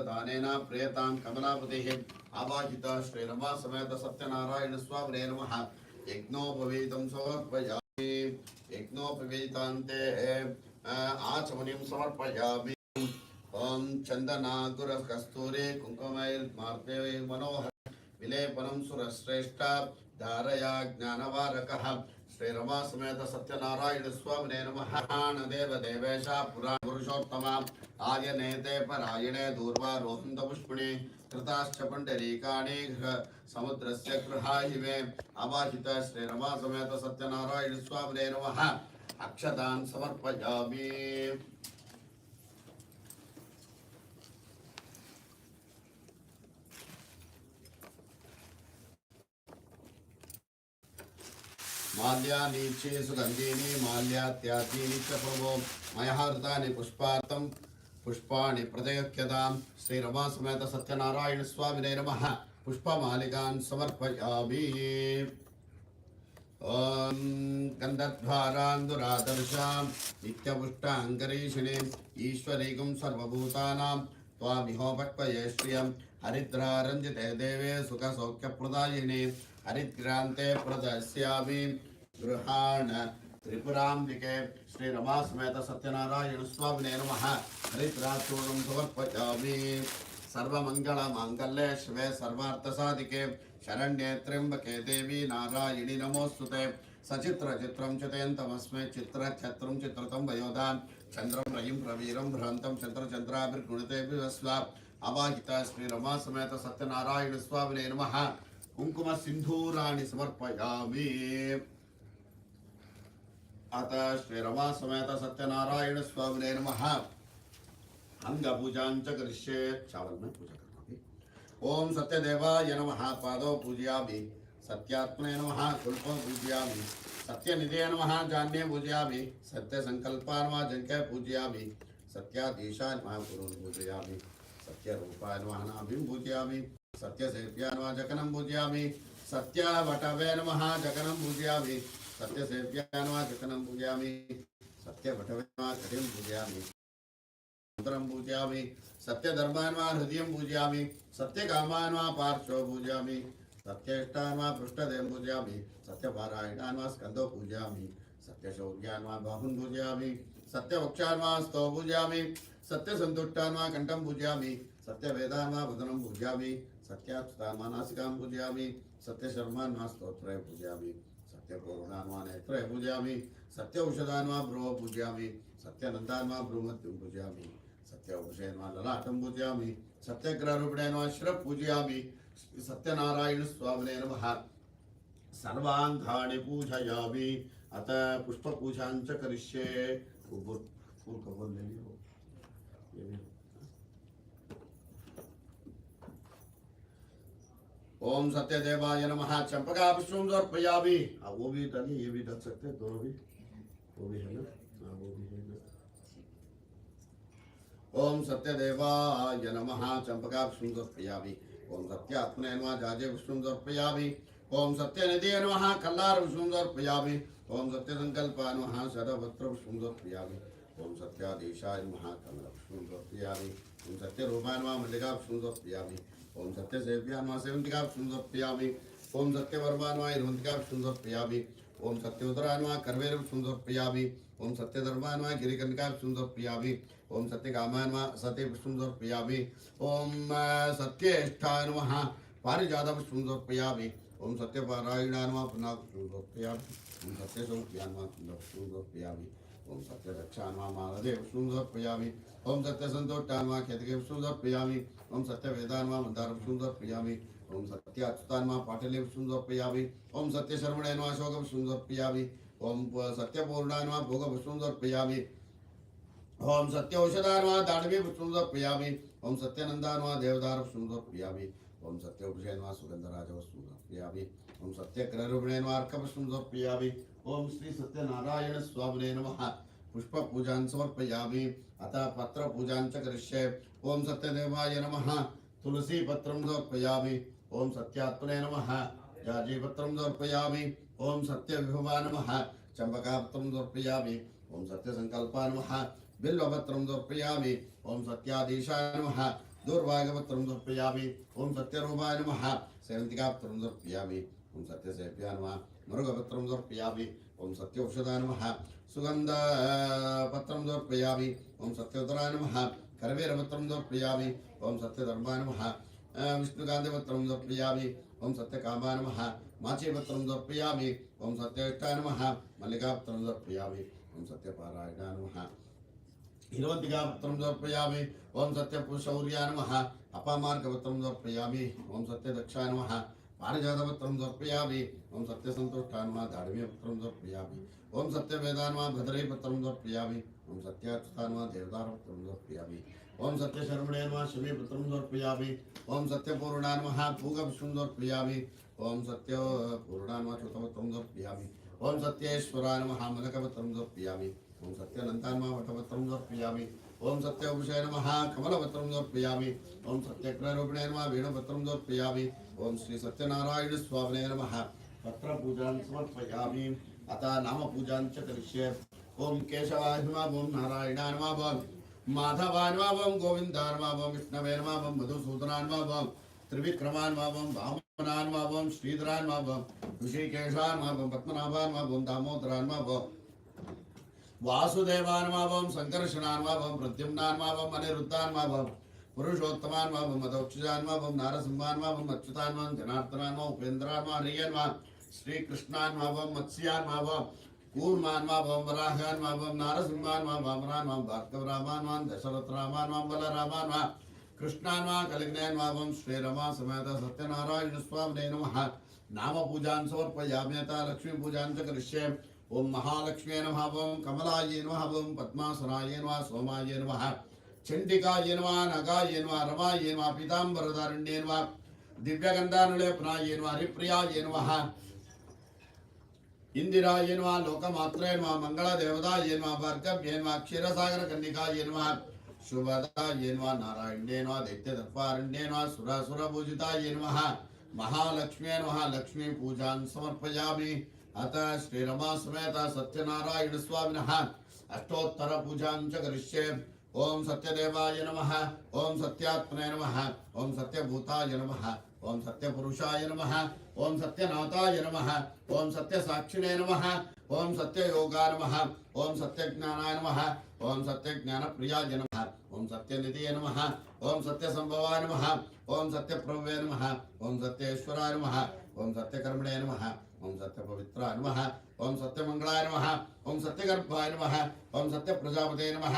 दानेन प्रेतां कमलापतिः आवाहित श्रीरमा समेत सत्यनारायण स्वामिने नमः। यज्ञोपवीतं समर्पयामि। यज्ञोपवीतान्ते आचमनीं समर्पयामि। ओम चंदनागुर कस्तूरे कुंकुमैर्मार्ते मनोहर विलेपनं सुरश्रेष्ठ धारया ज्ञानवारकः श्रीरमा समेत सत्यनारायण स्वामिने नमः। देव देवेश पुराण पुरुषोत्तम आर्यनेते परायणे दूर्वारोहन्त पुष्पिणे कृताश्च पुण्डरीकाणि समुद्रस्य गृहाहिमे आवाहित श्रीरमा समेत सत्यनारायण स्वामिने नमः। अक्षतान् समर्पयामि। माल्यानि च सुगन्धीनि माल्यात्यादीनि च प्रभो मया हृतानि पुष्पार्थं पुष्पाणि प्रदयक्यतां श्रीरमा समेत सत्यनारायण स्वामिने नमः। पुष्पमालिकान् समर्पयामि। ॐ गन्धद्वारान्दुरादर्शां नित्यपुष्टाङ्गरीषिणीम् ईश्वरीगुं सर्वभूतानां त्वामिहोपक्वये श्रियं हरिद्रारञ्जिते देवे सुखसौख्यप्रदायिने हरिद्रान्ते प्रदस्यामि गृहाण त्रिपुराम्बिके श्रीरमा समेत सत्यनारायण स्वामिने नमः। हरिद्राचूर्णं समर्पयामि। सर्वमङ्गलमाङ्गल्ये शिवे सर्वार्थसाधिके शरण्ये त्र्यम्बके देवी नारायणि नमोस्तुते। सचित्रचित्रं चितयन्तमस्मै चित्रच्छत्रं चित्रतं वयोधां चन्द्रं रयिं प्रवीरं भ्रान्तं चन्द्रचन्द्राभिर्गुणिते विवस्व अवाहिता श्रीरमा समेत सत्यनारायण स्वामिने नमः। कुंकुम सिंधूराणि समर्पयामि। अतः श्रीरमा समेत सत्यनारायण स्वामिने नमः। अंग पूजां च करिष्ये। चावल में पूजा करना है। ओम सत्यदेवाय नमः। पादौ पूजयामि। सत्यात्मने नमः। कुल्पौ पूजयामि। सत्यनिधये नमः। जान्ये पूजयामि। सत्यसंकल्पाय नमः। जङ्के पूजयामि। सत्याधीशाय नमः। गुरुं पूजयामि। सत्यरूपाय नमः। नाभिं पूजयामि। सत्यसेव्याय नमः। जगनं पूजयामि। सत्यवटवे नमः। जगनं पूजयामि। सत्यसेव्याय नमः। जगनं पूजयामि। सत्यवटवे नमः। कटिं पूजयामि। मंत्रं पूजयामि। सत्यधर्माय नमः। हृदयं पूजयामि। सत्यकामाय नमः। पार्श्वं पूजयामि। सत्येष्टाय नमः। पृष्ठदेवं पूजयामि। सत्यपारायणाय नमः। स्कन्धं पूजयामि। सत्यशौर्याय नमः। बाहुं पूजयामि। सत्यवक्षाय नमः। स्तौ पूजयामि। सत्यसन्तुष्टाय नमः। कण्ठं पूजयामि। सत्यवेदाय नमः। वदनं पूजयामि। सत्याच्युताय नमः। नासिकां पूजयामि। सत्यशर्माय नमः। स्तोत्रं पूजयामि। सत्यपूर्णाय नमः। नेत्रं पूजयामि। सत्यौषधाय नमः। भ्रुवं पूजयामि। सत्यनन्दाय नमः। भ्रूमध्यं पूजयामि। सत्यौषधे नमः। ललाटं पूजयामि। सत्यग्रहरूपिणे नमः। शिरः पूजयामि। सत्यनारायण स्वामिने नमः। सर्वाङ्गानि पूजयामि। अतः पुष्पपूजां च करिष्ये। फूल कपूर ले लियो। ओम सत्यदेवाय नमः। चंपका पुष्पं समर्पयामि। वो भी डालिए, ये भी डाल सकते हैं, दोनों भी, वो भी है ना, वो भी है ना। ओम सत्यदेवाय नमः। चंपका पुष्पं समर्पयामि। ओम सत्यात्मने नमः। जाजे पुष्पं समर्पयामि। ओम सत्यनिधये नमः। कल्लार पुष्पं समर्पयामि। ओम सत्यसंकल्पाय नमः। शरपत्र पुष्पं समर्पयामि। ओम सत्याधीशाय नमः। कमल पुष्पं समर्पयामि। ओम सत्यरूपाय नमः। मल्लिका पुष्पं समर्पयामि। ओम सत्यसेव्याय नमः। सेवन्तिका पुष्पं समर्पयामि। ओम सत्यवर्माय नमः। हिरवन्तिका पुष्पं समर्पयामि। ओम सत्योदराय नमः। करवेर पुष्पं समर्पयामि। ओम सत्यधर्माय नमः। गिरिकन्निका पुष्पं समर्पयामि। ओम सत्यकामाय नमः। सत्य पुष्पं समर्पयामि। ओम सत्येष्ठाय नमः। पारिजात पुष्पं समर्पयामि। ओम सत्यपारायणाय नमः। पुनः पुष्पं समर्पयामि। ओम सत्यसौख्याय नमः। पुष्पं समर्पयामि। ओम सत्यरक्षाय नमः। मालदेव पुष्पं समर्पयामि। ओम सत्यसन्तोषाय नमः। केतके पुष्पं समर्पयामि। ओम सत्यवेदाय नमः। मंदार पुष्पं समर्पयामि। ओम सत्याच्युताय नमः। पाटले पुष्पं समर्पयामि। ओम सत्यशर्मणे नमः। अशोक पुष्पं समर्पयामि। ओम सत्यपूर्णाय नमः। भोग पुष्पं समर्पयामि। ओम सत्यौषधाय नमः। दानवी पुष्पं समर्पयामि। ओम सत्यानन्दाय नमः। देवदार पुष्पं समर्पयामि। ओम सत्यौषधे नमः। सुगन्धराज पुष्पं समर्पयामि। ओम सत्यग्रहरूपिणे नमः। अर्कपुष्पं समर्पयामि। ओम श्री सत्यनारायण स्वामिने नमः। पुष्पपूजां समर्पयामि। अतः पत्रपूजां च करिष्ये। ओम सत्यदेवाय नमः। तुलसी पत्रं समर्पयामि। ओम सत्यात्मने नमः। जाजीपत्रं समर्पयामि। ओम सत्यविभवाय नमः। चम्पकापत्रं समर्पयामि। ओम सत्यसंकल्पाय नमः। बिल्वपत्रं समर्पयामि। ओम सत्याधीशाय नमः। दूर्वागपत्रं समर्पयामि। ओम सत्यरूपाय नमः। सेवन्तिकापत्रं समर्पयामि। ओम सत्यसेव्याय नमः। मरुगपत्रं समर्पयामि। ओम सत्यौषधाय नमः। सुगन्धपत्रं समर्पयामि। ओम सत्योत्तराय नमः। करवीरपत्रं समर्पयामि। ओम सत्यधर्माय नमः। विष्णुकान्तिपत्रं समर्पयामि। ओम सत्यकामाय नमः। माचीपत्रं समर्पयामि। ओम सत्येष्टाय नमः। मल्लिकापत्रं समर्पयामि। ओम सत्यपारायणाय नमः। हिरवन्तिकापत्रं समर्पयामि। ओम सत्यशौर्याय नमः। अपामार्गपत्रं समर्पयामि। ओम सत्यदक्षाय नमः। पारिजातपत्रं समर्पयामि। ओम सत्यसन्तुष्टाय नमः। दाढ्यपत्रं समर्पयामि। ओम सत्यवेदाय नमः। भद्रैपत्रं समर्पयामि। ओम सत्याच्युताय नमः। देवतारपत्रं समर्पयामि। ओम सत्यशर्मणे नमः। शिवीपत्रं समर्पयामि। ओम सत्यपूर्णाय नमः। पूगपुष्पं समर्पयामि। ओम सत्यपूर्णाय नमः। चूतपत्रं समर्पयामि। ओम सत्येश्वराय नमः। मलकपत्रं समर्पयामि। ओम सत्यनन्ताय नमः। वटपत्रं समर्पयामि। ओम सत्यवपुषाय नमः। कमलपत्रं समर्पयामि। ओम सत्यग्रहरूपिणे नमः। वेणुपत्रं समर्पयामि। ओम श्री सत्यनारायण स्वामिने नमः। पत्रपूजां समर्पयामि। अतः नामपूजां च करिष्ये। ओम केशवाय नमः। ओम नारायणाय नमः। ओम माधवाय नमः। ओम गोविन्दाय नमः। ओम विष्णवे नमः। ओम मधुसूदनाय नमः। ओम त्रिविक्रमाय नमः। ओम वामनाय नमः। ओम श्रीधराय नमः। ओम ऋषिकेशाय नमः। ओम पद्मनाभाय नमः। ओम दामोदराय नमः। ओम वासुदेवाय नमः। ओम संकर्षणाय नमः। ओम प्रद्युम्नाय नमः। ओम अनिरुद्धाय नमः। ओम पुरुषोत्तमाय नमः। ओम मदोक्षजाय नमः। ओम नारसिंहाय नमः। ओम अच्युताय नमः। जनार्दनाय नमः। उपेन्द्राय नमः। हरिये नमः। श्रीकृष्णाय नमः। ओम मत्स्याय नमः। ओम कूर्माय नमः। ओम वराहाय नमः। ओम नारसिंहाय नमः। वामनाय नमः। भार्गवरामाय नमः। दशरथरामाय नमः। बलरामाय नमः। कृष्णाय नमः। कलिग्नाय नमः। ओम श्रीरमा समेत सत्यनारायण स्वामिने नमः। नाम पूजां समर्पयामि। अतः लक्ष्मी पूजां च करिष्ये। ओम महालक्ष्मी नमः। ओम कमलाय नमः। ओम पद्मासनाय नमः। सोमाय नमः। चंडिकाय नमः। नगाय नमः। रमाय नमः। पीताम्बरधारिण्ये नमः। दिव्यगन्धानुलेपनाय नमः। हरिप्रियाय नमः। इंदिराय नमः। लोकमात्रे नमः। मंगलदेवताय नमः। भार्गव्ये नमः। क्षीरसागरकन्निकाय नमः। शुभदाय नमः। नारायण्ये नमः। दैत्यदर्पारण्ये नमः। सुरासुरपूजिताय नमः। महालक्ष्मी नमः। लक्ष्मी पूजां समर्पयामि। अतः श्रीरमा समेत सत्यनारायण स्वामिनः अष्टोत्तर पूजां च करिष्ये। ओम सत्यदेवाय नमः। ओम सत्यात्मने नमः। ओम सत्यभूताय नमः। ओम सत्यपुरुषाय नमः। ओम सत्यनाथाय नमः। ओम सत्यसाक्षिणे नमः। ओम सत्ययोगाय नमः। ओम सत्यज्ञानाय नमः। ओम सत्यज्ञानप्रियाय नमः। ओम सत्यनिधये नमः। ओम सत्यसंभवाय नमः। ओम सत्यप्रभवे नमः। ओम सत्येश्वराय नमः। ओम सत्यकर्मणे नमः। ओम सत्यपवित्राय नमः। ओम सत्यमंगलाय नमः। ओम सत्यगर्भाय नमः। ओम सत्यप्रजापते नमः।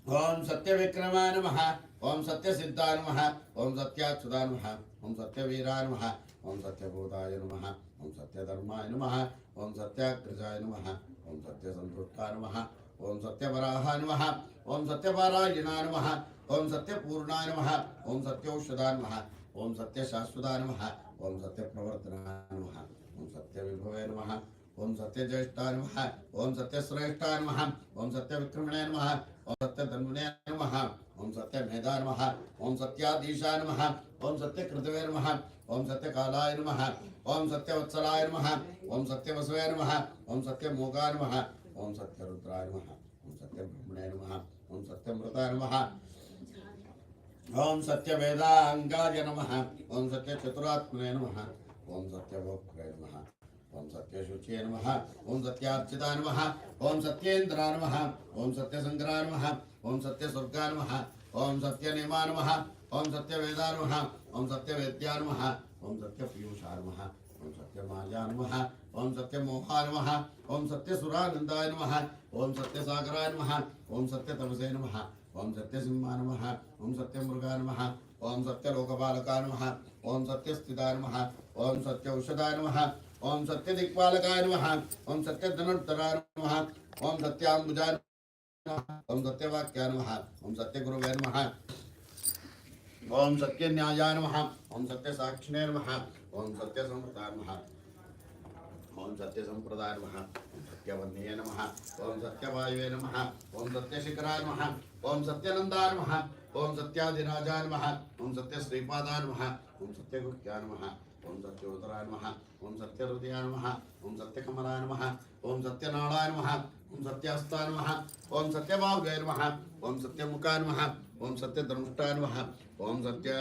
ओम सत्यविक्रमाय नमः। ओम सत्यसिद्धाय नमः। ओम सत्याच्युताय नमः। ओम सत्यवीराय नमः। ओम सत्यभूताय नमः। ओम सत्यधर्माय नमः। ओम सत्याग्रजाय नमः। ओम सत्यसंतुष्टाय नमः। ओम सत्यवराहाय नमः। ओम सत्यपारायणाय नमः। ओम सत्यपूर्णाय नमः। ओम सत्यौषधाय नमः। ओम सत्यशाश्वताय नमः। ओम सत्यप्रवर्तनाय नमः। ओम सत्यविभवे नमः। ओम सत्यज्येष्ठाय नमः। ओम सत्यश्रेष्ठाय नमः। ओम सत्यविक्रमणे नमः। ओम सत्यधन्वने नमः। ओम सत्यमेधाय नमः। ओम सत्याधीशाय नमः। ओम सत्यकृतवे नमः। ओम सत्यकालाय नमः। ओम सत्यवत्सलाय नमः। ओम सत्यवसवे नमः। ओम सत्यमोगाय नमः। ओम सत्यरुद्राय नमः। ओम सत्यब्रह्मणे नमः। ओम सत्यमृताय नमः। ओम सत्यवेदांगाय नमः। ओम सत्यचतुरात्मने नमः। ओम सत्यभोक्त्रे नमः। ओम सत्यशुचिये नमः। ओम सत्यार्चिताय नमः। ओम सत्येन्द्राय नमः। ओम सत्यसंग्राय नमः। ओम सत्यस्वर्गाय नमः। ओम सत्यनेमाय नमः। ओम सत्यवेदाय नमः। ओम सत्यवेद्याय नमः। ओम सत्यपीयूषाय नमः। ओम सत्यमायाय नमः। ओम सत्यमोहाय नमः। ओम सत्यसुरानन्दाय नमः। ओम सत्यसागराय नमः। ओम सत्यतपसे नमः। ओम सत्यसिंहाय नमः। ओम सत्यमृगाय नमः। ओम सत्यलोकपालकाय नमः। ओम सत्यस्थिताय नमः। ओम सत्यौषधाय नमः। ओम सत्यदिक्पालकाय नमः। ओम सत्यधनुर्धराय नमः। ओम सत्याम्बुजाय नमः। ओम सत्यवाक्याय नमः। ओम सत्यगुरुवे नमः। ओम सत्यन्यायाय नमः। ओम सत्यसाक्षिणे नमः। ओम सत्यसंप्रदाय नमः। ओम सत्यसंप्रदाय नमः। ओम सत्यवन्ये नमः। ओम सत्यवायुवे नमः। ओम सत्यशिखराय नमः। ओम सत्यनन्दाय नमः। ओम सत्याधिराजाय नमः। ओम सत्यश्रीपादाय नमः। ओम सत्यगुह्याय नमः। ओम सत्योदराय नमः, ओम सत्यहृदयाय नमः, ओम सत्यकमलाय नमः, ओम सत्यनारायण नमः, ओम सत्यहस्ताय नमः, ओम सत्यबाहुवे नमः, ओम सत्यमुखाय नमः, ओम सत्यधनुष्टाय नमः, ओम सत्य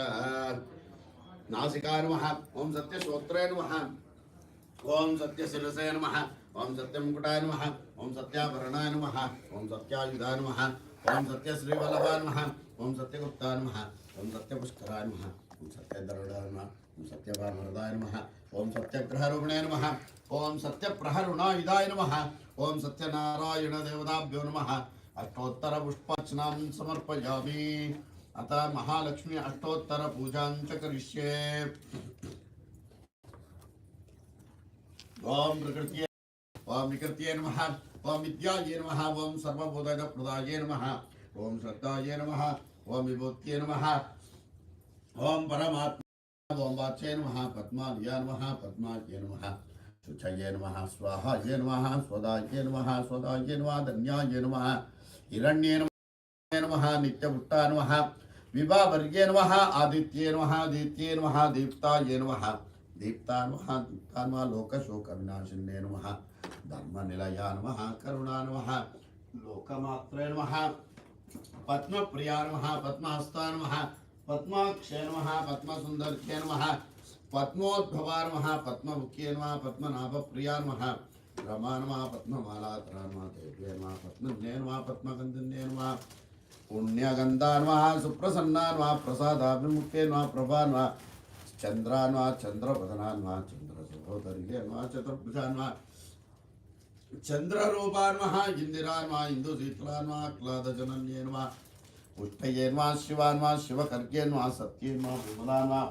नासिकाय नमः, ओम सत्यश्रोत्राय नमः, ओम सत्यशिरसे नमः, ओम सत्यमुकुटाय नमः, ओम सत्याभरणाय नमः, ओम सत्यायुधाय नमः, ओम सत्यश्रीवल्लभाय नमः, ओम सत्यगुप्ताय नमः, ओम सत्यपुष्कराय नमः, ओम सत्यधरुणाय नमः, ओम सत्यभानुवरदाय नमः, ओम सत्यग्रहरूपिणे नमः, ओम सत्यप्रहरुणायुधाय नमः, ओम सत्यनारायण देवताभ्यो नमः। अष्टोत्तर पुष्पार्चनां समर्पयामि। अतः महालक्ष्मी अष्टोत्तर पूजां च करिष्ये। ओम प्रकृत्यै, ओम विकृत्यै नमः, ओम विद्यायै नमः, ओम सर्वभूतप्रदायै नमः, ओम श्रद्धायै नमः, ओम विभूत्यै नमः, ओम परमात्मा, ओम वाच्यै नमः, पद्मालयाय नमः, पद्मायै नमः, शुचये नमः, स्वाहायै नमः, स्वदायै नमः, स्वदायै नमः, धन्यायै नमः, हिरण्ये नमः, नित्यपुष्टाय नमः, विभावर्ये नमः, आदित्ये नमः, आदित्ये नमः, दीप्तायै नमः, दीप्ताय नमः, दीप्ताय नमः, लोकशोकविनाशिन्ये नमः, धर्मनिलयाय नमः, करुणाय नमः, लोकमात्रे नमः, पद्मप्रियाय नमः, पद्महस्ताय नमः, पद्माक्षय नमः, पद्मसुन्दर्ये नमः, पद्मोद्भवाय नमः, पद्ममुख्ये नमः, पद्मनाभप्रियाय नमः, रमा नमः, पद्ममालाधराय नमः, देव्ये नमः, पद्मन्ये नमः, पद्मगन्धन्ये नमः, पुण्यगन्धाय नमः, सुप्रसन्नाय नमः, प्रसादाभिमुखे नमः, प्रभा नमः, चन्द्राय नमः, चन्द्रवदनाय नमः, चन्द्रसहोदर्ये नमः, चतुर्भुजाय नमः, चन्द्ररूपाय नमः, इंदिराय नमः, इंदुशीतलाय नमः, क्लादजनन्ये नमः, पुष्टये नमः, शिवाय नमः, शिवकर्गे नमः, सत्ये नमः, विमलाय नमः,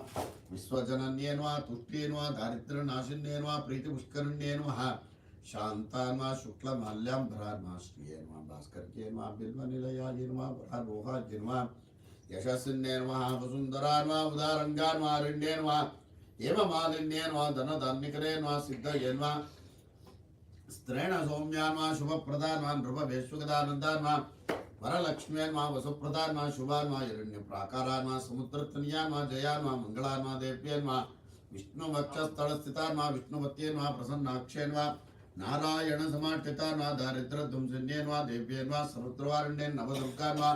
विश्वजनन्ये नमः, तुष्ट्ये नमः, दारिद्र्यनाशिन्ये नमः, प्रीतिपुष्करिण्ये नमः, शान्ताय नमः, शुक्लमाल्याम्बराय नमः, श्रिये नमः, भास्कर्ये नमः, बिल्वनिलयाय नमः, वरारोहाय नमः, यशस्विन्ये नमः, वसुन्धराय नमः, उदारङ्गाय नमः, अरण्ये नमः, हेममालिन्ये नमः, धनधान्यकरे नमः, सिद्धये नमः, स्त्रेण सौम्या नमः, शुभप्रदाय नमः, नृपवेश्वगदानन्दाय नमः, वरलक्ष्म्यै नमः, वसुप्रदाय नमः, शुभाय नमः, हिरण्यप्राकाराय नमः, समुद्रतनयाय नमः, जयाय नमः, मङ्गलाय नमः, देव्यै नमः, विष्णुवक्षस्थलस्थिताय नमः, विष्णुपत्यै नमः, प्रसन्नाक्षयै नमः, नारायणसमाष्टिताय नमः, दारिद्र्यध्वंसिन्यै नमः, देव्यै नमः, समुद्रवारिण्यै नवदुर्गाय नमः,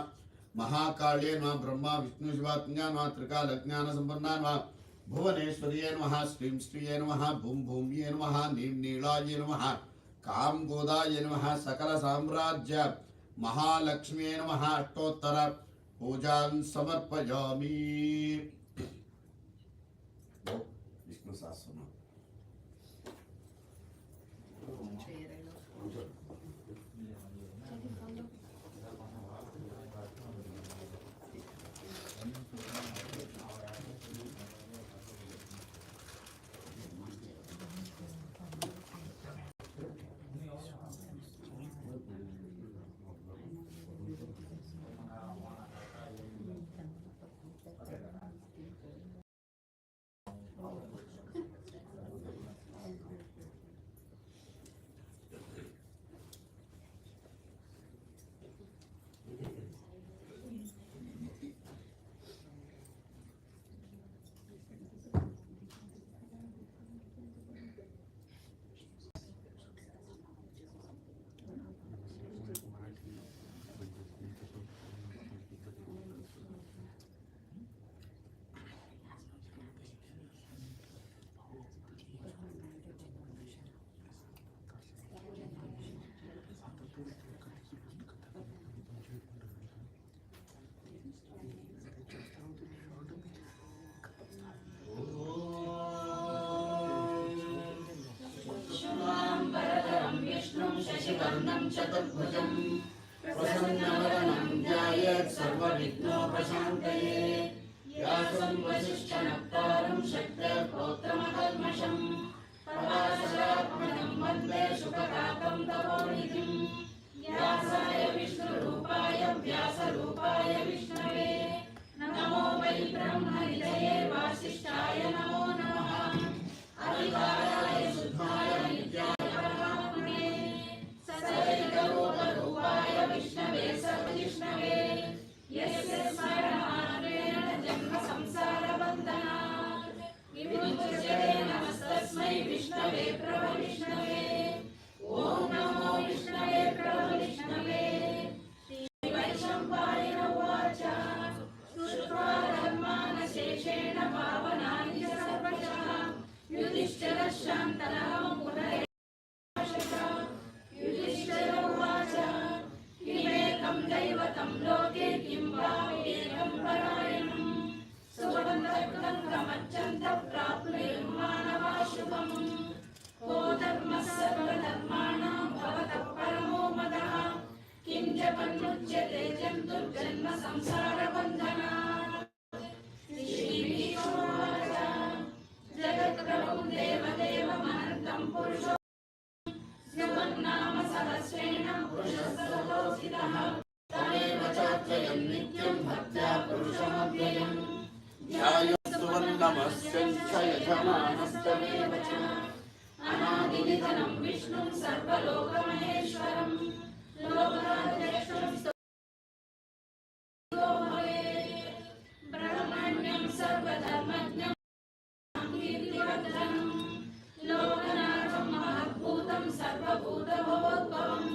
महाकाल्यै नमः, ब्रह्मा विष्णु शिवात्मजाय नमः, त्रिकालज्ञानसम्पन्नाय नमः, भुवनेश्वर्यै नमः, श्रीं श्रिये नमः, भूं भूम्ये नमः, नीं नीलायै नमः, काम गोदाय नमः, सकल साम्राज्य महालक्ष्मी नमः, अष्टोत्तर पूजां समर्पयामि। विष्णु सहस्रनाम। शशिवर्णं चतुर्भुजं प्रसन्नवदनं ध्यायेत् सर्वविघ्नोपशान्तये व्यासं वसिष्ठनप्तारं शक्तेर्गोत्रमकल्मषं पराशरात्मनं वन्दे शुकतापं तपोनिधिं व्यासाय विष्णुरूपाय व्यासरूपाय विष्णवे नमो वै ब्रह्मनिधये वासिष्ठाय नमो नमः अविकाराय शुद्धाय नित्याय परमात्मने सदैवरूपरूपाय नमस्यञ्च यजमानस्तमेव च अनादिनिधनं विष्णुं सर्वलोकमहेश्वरं लोकाध्यक्षं स्तुतो भवेत् ब्रह्मण्यं सर्वधर्मज्ञं कीर्तिवर्धनं लोकनाथं महद्भूतं सर्वभूतभवोद्भवं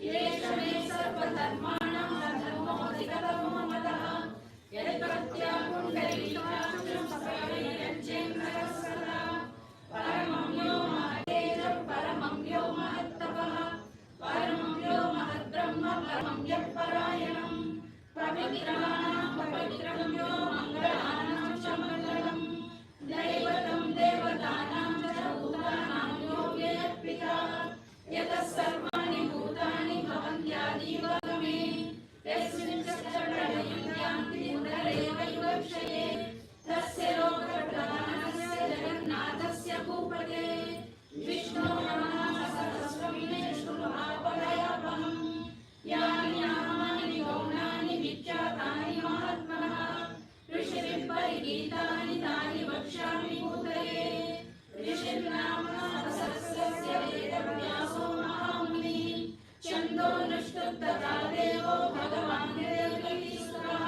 येष मे सर्वधर्माणां धर्मोऽधिगतमो मतः यत्प्रत्याकुण्डलीकाक्षं सकलैरञ्जेन्द्रः सदा परमं यो महतेजः परमं यो महत्तपः परमं यो महद्ब्रह्म परमं यत्परायणं पवित्राणां पवित्रं यो मङ्गलानां च मङ्गलं दैवतं देवतानां च भूतानां यो व्ययत्पिता यतः सर्वाणि भूतानि भवन्त्यादिवगमे यस्मिन् चक्रलयं यान्ति उदरेव युगक्षये तस्य लोकप्रधानस्य जगन्नाथस्य भूपते विष्णोः नाम सहस्रं मे शृणुमापदयापहम् यानि नामानि गौणानि विख्यातानि महात्मनः ऋषिभिः परिगीतानि तानि वक्ष्यामि भूतये ऋषिर्नाम सहस्रस्य वेदव्यासो महामुनिः छन्दोनुष्टुप्तता देवो भगवान् देवकीसुतः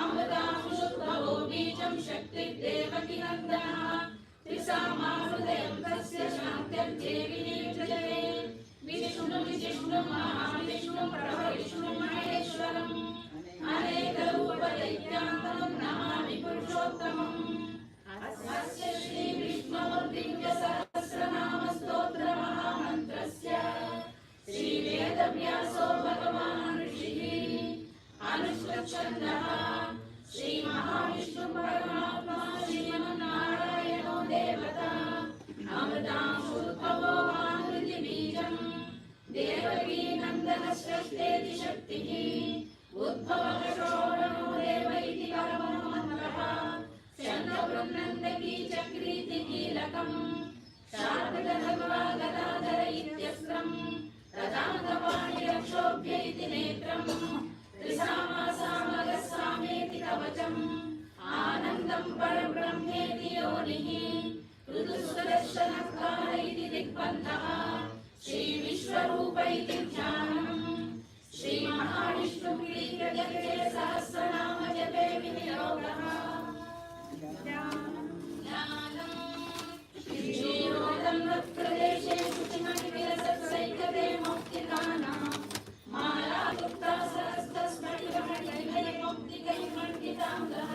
अमृतांशुद्भवो बीजं शक्तिर्देवकी नन्दनः त्रिसामाहृदयं तस्य शान्त्यर्देवि निर्जये विष्णुं महाविष्णुं प्रभविष्णुं महेश्वरम् अनेकरूपदैत्यान्तं नमामि पुरुषोत्तमम् अस्य श्रीविष्णुर्दिव्यसहस्रनामस्तोत्रमहामन्त्रस्य श्रीवेदव्यासो भगवान् ऋषिः अनुष्ठच्छन्दः श्रीमहाविष्णुः परमात्मा श्रीमन्नारायणो देवता अमृतांशुद्भवो मातृबीजम् देवकी नन्दनश्रेष्ठेति शक्तिः उद्भवः शोभनो देव इति परमो मन्त्रः शङ्खवृन्नन्दकी चक्रीति कीलकम् शार्दूलधर्वा गदाधर इत्यस्त्रम् तदान्तपाणिरक्षोभ्य इति नेत्रम् त्रिसामासामगः सामेति कवचम् आनन्दं परब्रह्मेति योनिः ऋतुसुदर्शनकार इति दिग्बन्धः श्रीविश्वरूप इति ध्यानम् श्रीमहाविष्णुप्रीत्यर्थे सहस्रनाम जपे विनियोगः श्रीयोगं तत्प्रदेशे शुचिमणिविलसत्सैकते मौक्तिकानां मालायुक्ता सहस्रस्फटिकमणिमौक्तिकैर्मण्डिताङ्गः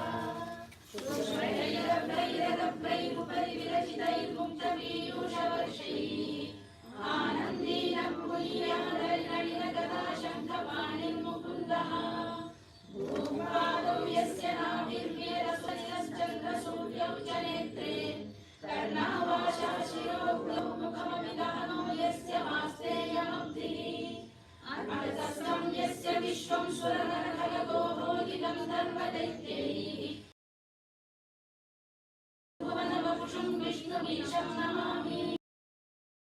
शुश्रैरभ्रैरभ्रैरुपरि विरचितैर्मुक्तपीयूषवर्षैः आनन्दीनं पुनीयादरिणगदा शङ्खपाणिर्मुकुन्दः भूपादौ यस्य नाभिर्वेदस्वनिरश्चन्द्रसूर्यौ च नेत्रे कर्णावाशा शिरोग्रौ मुखमपि गहनो यस्य वास्तेयमब्धिः अनन्तस्तं यस्य विश्वं सुरनरखगो भोगिनं धर्मदैत्यैः भुवनवपुषं विष्णुमीशं नमामि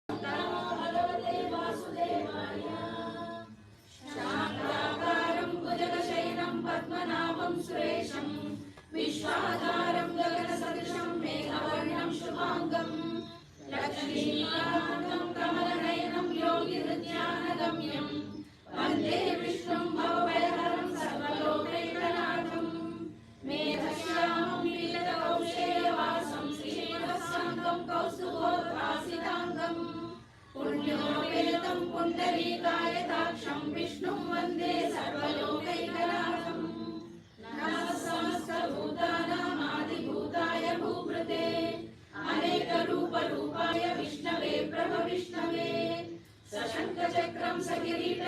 नमो भगवते वासुदेवाय शान्ताकारं भुजगशयनं पद्मनाभं सुरेशं विश्वाधारं गगनसदृशं मेघवर्णं शुभाङ्गं लक्ष्मीकान्तं कमलनयनं योगिहृद्यानगम्यं वन्दे विष्णुं भवभयहरं सर्वलोकैकनाथं मेघश्यामं पीतकौशेयवासं श्रीवत्साङ्गं कौस्तुभोद्भासिताङ्गं पुण्योपेतं पुण्डरीकायताक्षं विष्णुं वन्दे सर्वलोकैकनाथं नमः समस्तभूतानामादिभूताय भूभृते अनेकरूपरूपाय विष्णवे प्रभविष्णवे सशङ्खचक्रं सकिरीटं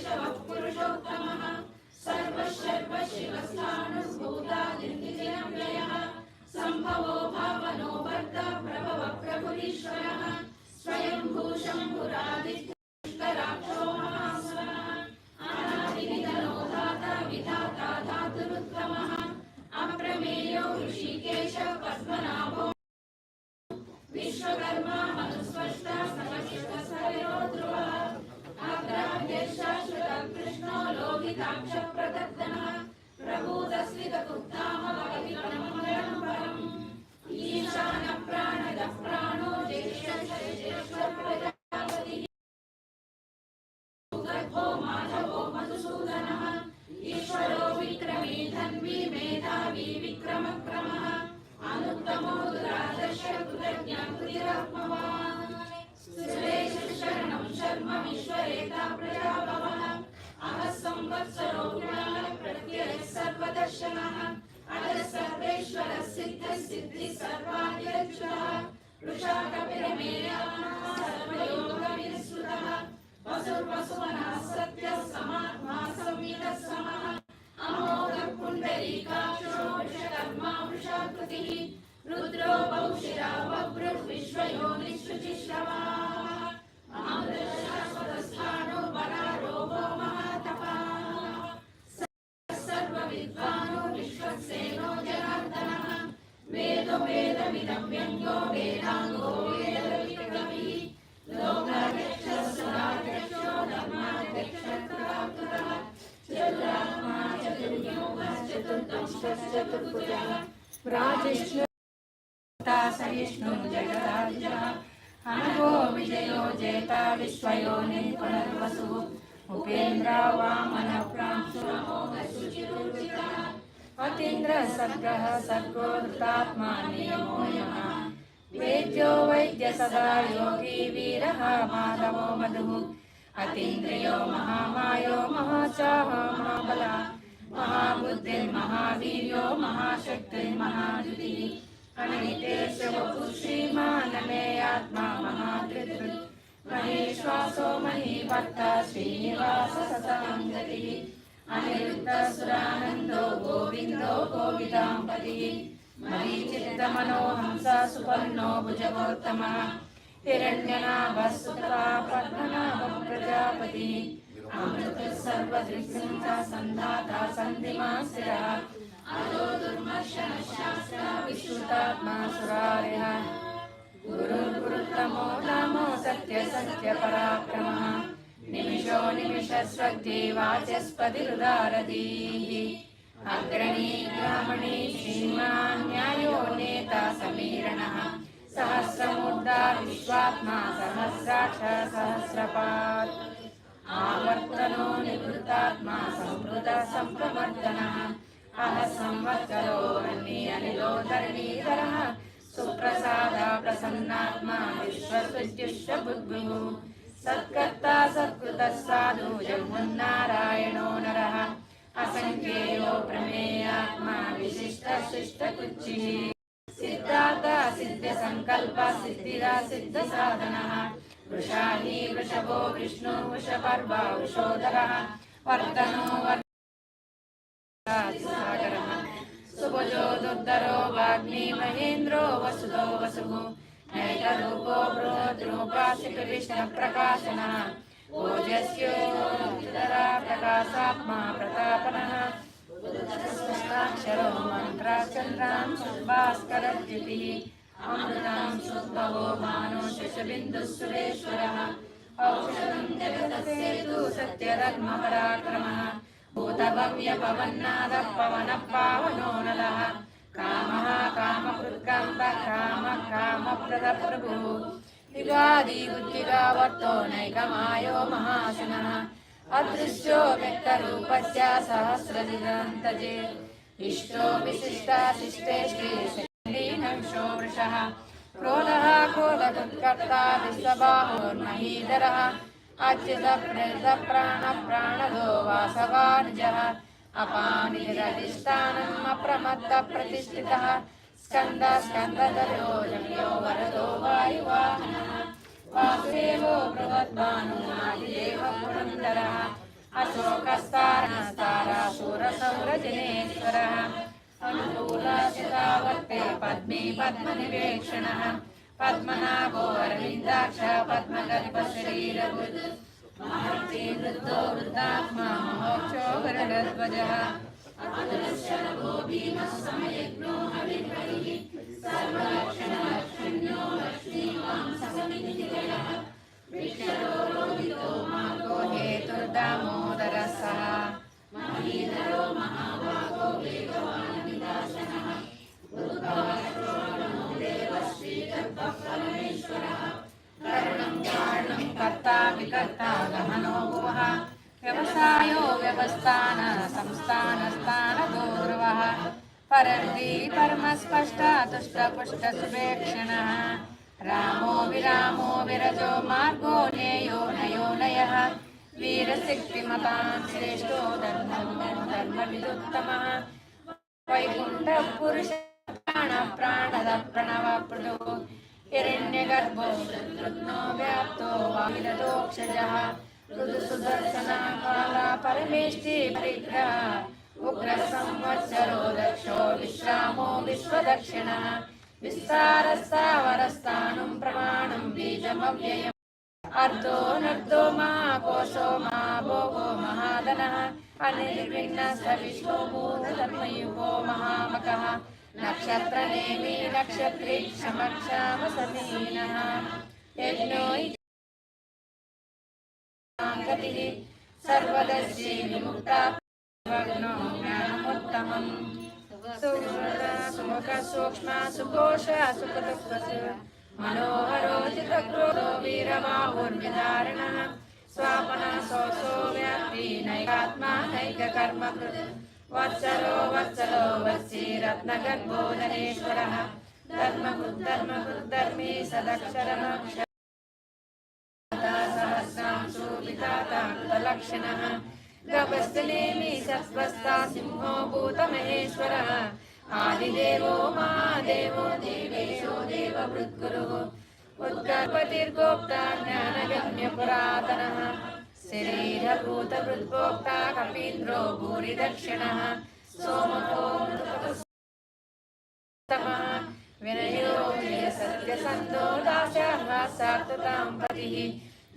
केशवः पुरुषोत्तमः सर्वशर्वशिवस्थाणुर्भूतादिर्निजयव्ययः सम्भवो भावनो भर्ता प्रभव प्रभुरीश्वरः स्वयंभू शम्भुरादित्यराक्षो महासुरः अनादिनिधनो धाता विधाता धातुरुत्तमः अप्रमेयो ऋषिकेश पद्मनाभो विश्वकर्मा मनुस्पष्टा समशिष्टस्थविरो ध्रुवः अग्राह्यशाश्वतः कृष्णो लोहिताक्ष प्रदर्दनः प्रभूतस्मितकुत्तामवविक्रममगरं परम् ईशानः प्राणदः प्राणो ज्येष्ठश्रेष्ठः प्रजापतिः गर्भो माधवो मधुसूदनः ईश्वरो विक्रमी धन्वी मेधावी विक्रमक्रमः अनुत्तमो दुरादर्श कृतज्ञाकृतिरात्मवान् सुरेश शरणं शर्म विश्वरेता प्रजाभवः अहः संवत्सरो ज्ञानः प्रत्ययः सर्वदर्शनः अजः सर्वेश्वरः सिद्धः सिद्धिः सर्वादिरक्षः वृषा कपिरमेयानः सर्वयोगविनिःसृतः वसुर्वसुवनः सत्यः समात्मा संवितः समः अमोघः पुण्डरीकाक्षो वृषकर्मा वृषाकृतिः रुद्रो बहुशिरा बभ्रुर्विश्वयोनिःशुचिश्रवाः अमृतशाश्वतस्थाणो वरारोहो महातपाः सर्वविद्वानो विश्वक्सेनो जनार्दनः वेदो वेदमिदं व्यङ्गो वेदाङ्गो वेदविक्रमिः लोकाध्यक्षः सुराध्यक्षो धर्माध्यक्षः कृताकृतः चतुरात्मा चतुर्योगः चतुर्दंष्टश्चतुर्भुजः राजिष्णुता सहिष्णु जगदादिजः अनघो विजयो जेता विश्वयोनिः पुनर्वसुः उपेन्द्रो वामनः प्रांशुरमोघः शुचिरुचितः अतीन्द्रः सर्गः सर्गो धृतात्मा नियमो यमः वेद्यो वैद्य सदा योगी वीरः माधवो मधुः अतीन्द्रियो महामायो महाचाह महाबला महाबुद्धिर्महावीर्यो महाशक्तिर्महाजुतिः अनितेश वपुः श्रीमान् मेयात्मा महाधृत् महेश्वासो महीभक्ता श्रीनिवास सताङ्गतिः अनिरुद्धसुरानन्दो गोविन्दो गोविदाम्पतिः मरीचित्तमनोहंस सुपर्णो भुजगोत्तमः हिरण्यनाभः सुतपा पद्मनाभः प्रजापतिः अमृतः सर्वदृक्सिंह सन्धाता सन्धिमास्तिरः अजो दुर्मर्शनः शास्त्रः विश्रुतात्मा सुरार्यः गुरुर्गुरुत्तमो नामो सत्यसत्यपराक्रमः निमिषो निमिषस्वग्धे वाचस्पतिरुदारधीः अग्रणी ब्राह्मणी श्रीमान् न्यायो नेता समीरणः सहस्रमूर्धा विश्वात्मा सहस्राक्ष सहस्रपात् आवर्तनो निवृत्तात्मा संवृतः संप्रवर्तनः अहः संवत्सरो अनिलो धरणीधरः सुप्रसादा प्रसन्नात्मा विश्वसुज्युष्य बुद्भुः सत्कर्ता सत्कृतः साधु जगन्नारायणो नरः असंख्येयो प्रमेयात्मा विशिष्टः शिष्टकुच्चिः सिद्धार्थ सिद्ध्यसंकल्प सिद्धिदा सिद्धसाधनः वृषाही वृषभो विष्णु वृषपर्वा वृषोदरः वर्धनो सागरः सुभुजो दुर्धरो वाग्मी महेन्द्रो वसुदो वसुः नैकरूपो बृहद्रूपासितविष्णुप्रकाशनः ओजस्योदरा प्रकाशात्मा प्रतापनः स्पष्टाक्षरो मन्त्राचन्द्रां भास्करद्युतिः अमृतां सुद्भवो मानो शशबिन्दुः सुरेश्वरः औषधं जगतसेतु सत्यधर्मपराक्रमः भूतभव्यपवन्नादः पवनः पावनो नलः कामः कामकृत्कान्तः कामः कामप्रदप्रभुः युगादिबुद्धिगावर्तो नैकमायो महाशनः अदृश्यो व्यक्तरूपस्य सहस्रदिगन्तजे इष्टो विशिष्टाशिष्टेष्टिलीनंशो वृषः क्रोधः क्रोधकृत्कर्ता विश्वबाहुर्महीधरः अच्युतप्रेतप्राणप्राणदो वासवानुजः अपानिरधिष्ठानम् अप्रमत्तप्रतिष्ठितः स्कन्दस्कन्दधरो जम्यो वरदो वायुवाहनः वासुदेवो बृहद्भानुः आदिदेवः पुरन्दरः अशोकस्ताराशूरसौरजनेश्वरः अनुकूलशिलावर्ते पद्मे पद्मनिवेक्षणः पद्मनाभो अरविन्दाक्ष पद्मगल्पशरीरभृत् महर्षि वृद्धो वृद्धात्मा महोक्षो गरुडध्वजः अतुलशरभो भीमः समयज्ञो हविर्हरिः सर्वलक्षणलक्षण्यो लक्ष्मीवां समितिलयः वृक्षरो रोहितो मार्गो हेतुर्दामोदरः सः महीधरो महाभागो वेगवान् विनाशनः उद्भावश्रोणो देवश्रीगर्भः परमेश्वरः करुणं कारणं कर्ता विकर्ता गहनो भुवः व्यवसायो व्यवस्थान संस्थानस्थानगौरवः परर्दी परमस्पष्टा तुष्टपुष्टसुभेक्षणः रामो विरामो विरजो मार्गो नेयो नयो नयः वीरशक्तिमतान् श्रेष्ठो धर्मविदुत्तमः वैकुण्ठपुरुष प्राणद प्रणवप्रदो हिरण्यगर्भो रत्नो व्याप्तो वागिरदोक्षजः ऋतुसुदर्शना काला परमेष्टि परिग्रह उग्रसंवत्सरो दक्षो विश्रामो विश्वदक्षिणः विस्तारस्तावरस्थानं प्रमाणं बीजमव्ययम् अर्धो नर्धो महाकोशो महाभोगो महाधनः अनिर्विघ्नः सविष्णो भूतधर्मयुगो महामकः नक्षत्रनेमि नक्षत्री क्षमक्षामसमीनः यज्ञो गतिः सर्वदर्शी विमुक्ता भग्नो ज्ञानमुत्तमम् सुमुख सूक्ष्म सुघोष सुखदुःखसु मनोहरो चितक्रोधो वीरबाहुर्विदारिणः स्वापना सोऽसो व्याप्ति नैकात्मा नैककर्मकृत् वत्सलो वत्सलो वत्सी रत्नगर्भो धनेश्वरः धर्मकृद्धर्मी सदक्षरमक्षर सहस्रांशु विधाता कृतलक्षणः गभस्तनेमि सत्स्वस्था सिंहो भूतमहेश्वरः आदिदेवो महादेवो देवेशो देवभृद्गुरुः उत्कल्पतिर्गोप्ता ज्ञानगम्य पुरातनः शरीरभूतभृद्भोक्ता कपीन्द्रो भूरिदक्षिणः सोमको मृतपुस्तमः विनयो सत्यसन्धो दास्यः सात्वतां पतिः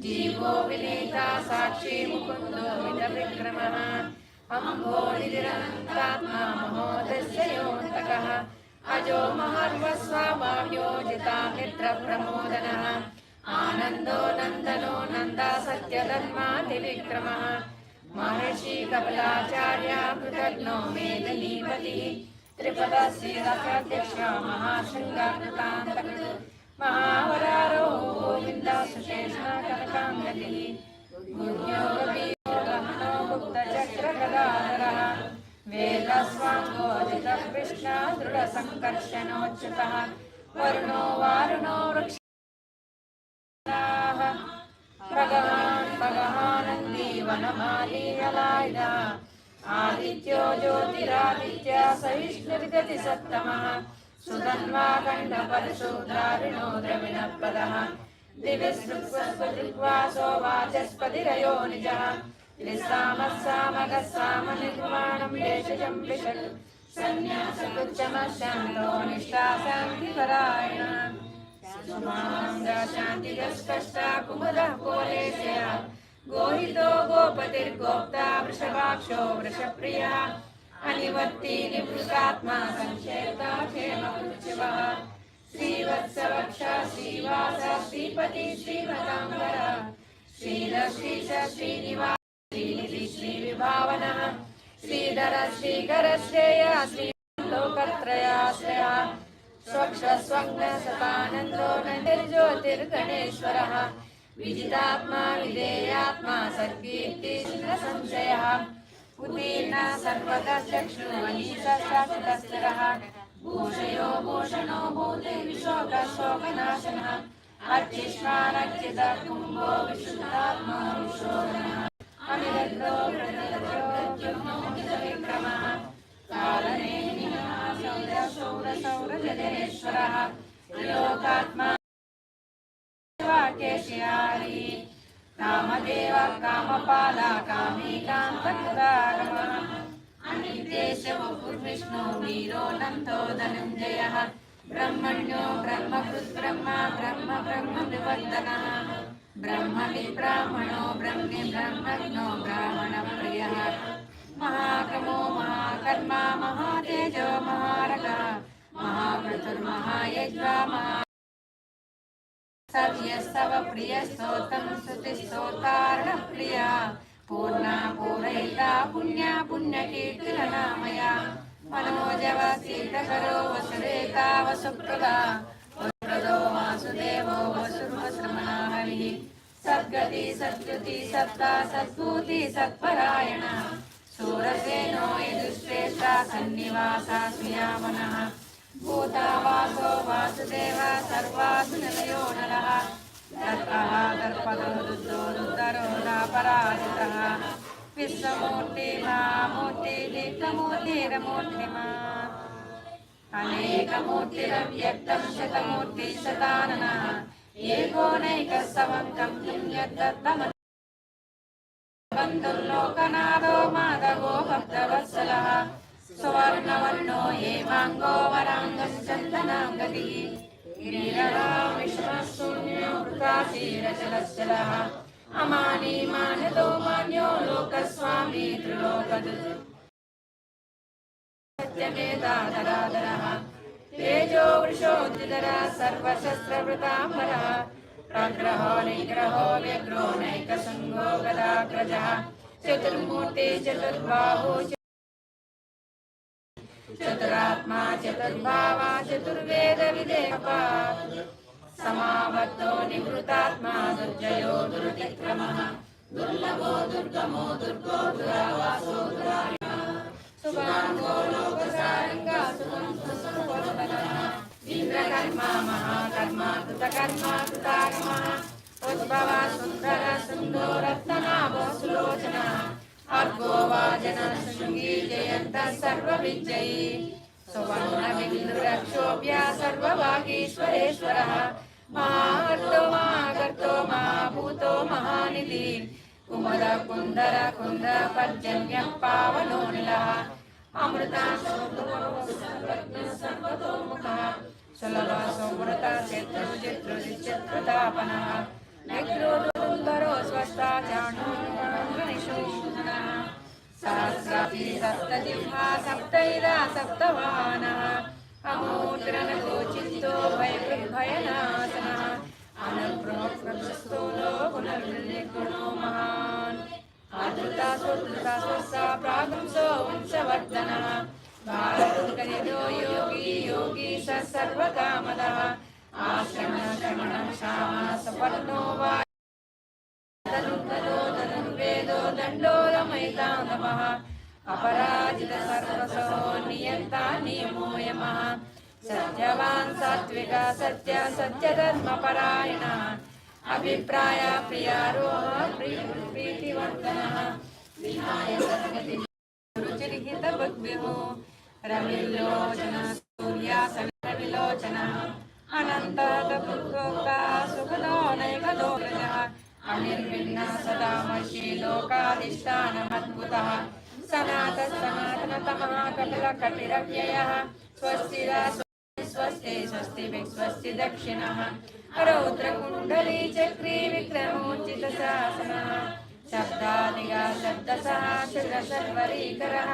जीवो विनीता साक्षी मुकुन्दो मितविक्रमः अम्भोनिधिरनन्तात्मा महोदस्य योऽन्तकः अजो महर्वस्वाभाव्योजिता मित्रप्रमोदनः आनन्दो नन्दनो नन्दा सत्यधर्मातिविक्रमः महर्षि कपिलाचार्य कृतज्ञो मेदिनीपतिः त्रिपदश्रीरथाध्यक्ष महाशृङ्गाकृतान्तकृत् महावरारो गोविन्दासुशेषा कनकाङ्गतिः गुह्योगवीरो गुप्तचक्रगदाधरः वेदस्वाङ्गोजितकृष्णा दृढसङ्कर्षणोच्युतः वरुणो वारुणो वृक्षाः भगवानन्दी वनमाली हलायुधः आदित्यो ज्योतिरादित्य सहिष्णुर्गतिसत्तमः सुधन्वाखण्डपरशो द्राविणो द्रविणपदः दिविसृक्वासो वाचस्पतिरयो निजः सामनिर्वाणं देशजं विषट् सन्न्यासकृच्छमशान्तो निष्ठा शान्तिपरायणः शान्तिरस्पष्टा कुमुदः कोलेशयः गोहितो गोपतिर्गोप्ता वृषभाक्षो वृषप्रियः अनिवर्ती निवृतात्मा संक्षेप्ता क्षेमकृच्छिवः श्रीवत्सवक्षा श्रीवास श्रीपति श्रीमताम्बरः श्रीरश्रीश श्रीनिवास श्रीनिधि श्रीविभावनः श्रीधर श्रीकर श्रेय श्रीलोकत्रयाश्रयः स्वक्ष स्वग्न सतानन्दो नन्दिर्ज्योतिर्गणेश्वरः विजितात्मा विधेयात्मा सत्कीर्ति संशयः उत्तीर्ण सर्वदा चक्षुर्मनीषशाश्वतस्थिरः भूषयो भूषणो भूते विशोकशोकनाशनः अर्चिष्मानर्चित कुम्भो विशुद्धात्मा विशोधनः अनिरुद्धो विक्रमः कालनेमिनः शौरशौरजनेश्वरः त्रिलोकात्मा केशयारी కామదేవ కామపాల కామీకాంతకృతాగమః అనిత్యేశవ విష్ణు వీరోనంతో ధనంజయః బ్రహ్మణ్యో బ్రహ్మకృత్ బ్రహ్మ బ్రహ్మ బ్రహ్మ వివర్ధనః బ్రహ్మణో బ్రహ్మి బ్రహ్మజ్ఞో బ్రాహ్మణ ప్రియః మహాక్రమో మహాకర్మ మహాతేజో మహారగ మహాపృథుర్మహాయజ్వ మహా సవ్యస్తవ ప్రియ స్తోత్రం స్తుతి స్తోతారణ ప్రియ పూర్ణ పూరయిత పుణ్య పుణ్యకీర్తిన నామయ మనోజవ సీతకరో వసురేత వసుప్రద వసుప్రదో వాసుదేవో వసుర్వశ్రమణ హరి సద్గతి సద్గతి సత్తా సద్భూతి సత్పరాయణ శూరసేనో యదుశ్రేష్ట సన్నివాస శ్రియామనః భూతావాసో వాసుదేవ సర్వాసు నిలయో నరః దర్పః దర్పదో రుద్రో రుద్రో పరాజితః విశ్వమూర్తి మహామూర్తి దీప్తమూర్తిరమూర్తిమాన్ అనేకమూర్తిరవ్యక్తం శతమూర్తి శతాననః ఏకోనైకస్సవంకం యద్దత్తమన్ బంధుర్లోకనాథో మాధవో భక్తవత్సలః సువర్ణవర్ణో హేమాంగో వరాంగం చందనాంగతి గిరిరడా విశ్వశూన్యో వృతాశీరచలశ్చలః అమానీ మాన్యతో మాన్యో లోకస్వామి త్రిలోకదుః సత్యమేధాధరాధరః తేజో వృషోద్యుధర సర్వశస్త్రవృతాంబరః ప్రగ్రహో నిగ్రహో వ్యగ్రో నైకశృంగో గదాగ్రజః చతుర్మూర్తి చతుర్బాహు చతురాత్మా చతుర్భావ చతుర్వేద విదేహపాత్ సమావర్తో నివృతాత్మా దుర్జయో దుర్విక్రమః దుర్లభో దుర్గమో దుర్గో దురావాసో దురాయణః సుభాంగో లోకసారంగా సుఖంః ఇంద్రకర్మ మహాకర్మ కృతకర్మ కృతాగమః ఉద్భవ సుందర సుందోరత్నాభో సులోచనః అర్గో వాజన శృంగీ జయంత సర్వవిజయీ సువర్ణ బిందురక్షోభ్య సర్వవాగీశ్వరేశ్వరః మహాకర్తో మహాకర్తో మహాభూతో మహానిధి కుముద కుందర కుంద పర్జన్య పావనో నిలః అమృతా సర్వతోముఖః సులభ సుమృత శత్రు చిత్రు చిత్రుతాపనః నిగ్రోధుంబరో స్వస్థాచాణో నిషూదనః సహస్రాతి సప్తజిహ్వా సప్తైరా సప్తవాహనః అమూర్తిరనకో చిత్తో భయనాశనః అనుప్రోక్తస్థూలో పునర్నిర్గుణో మహాన్ ఆధృతా స్వధృతా స్వస్థా ప్రాగంసో వంశవర్ధనః భారతకరిదో యోగి యోగి సర్వకామదః ఆశ్రమణ శ్రమణ క్షామ సపర్ణో వా ధనుర్వేదో దండోరమైతాంగమః అపరాజిత సర్వసో నియంతా నియమో యమః సత్యవాన్ సాత్విక సత్య సత్యధర్మపరాయణ అభిప్రాయ ప్రియారోహ ప్రీతివర్ధనః విహాయ సద్గతి రుచిర్హిత భగ్విహో రవిలోచన సూర్య సవిలోచన అనంత పుత్రోక్త సుఖదో నైకదో రజః అనిర్విఘ్న సదామర్షి లోకాధిష్టానమద్భుతః సనాతనతమః కపిల కపిరవ్యయః స్వస్తిర స్వస్తి స్వస్తి స్వస్తి దక్షిణః రౌద్రకుండలీ చక్రీ విక్రమోచిత శాసనః శబ్దాదిగా శబ్దసః శిరసర్వరీకరః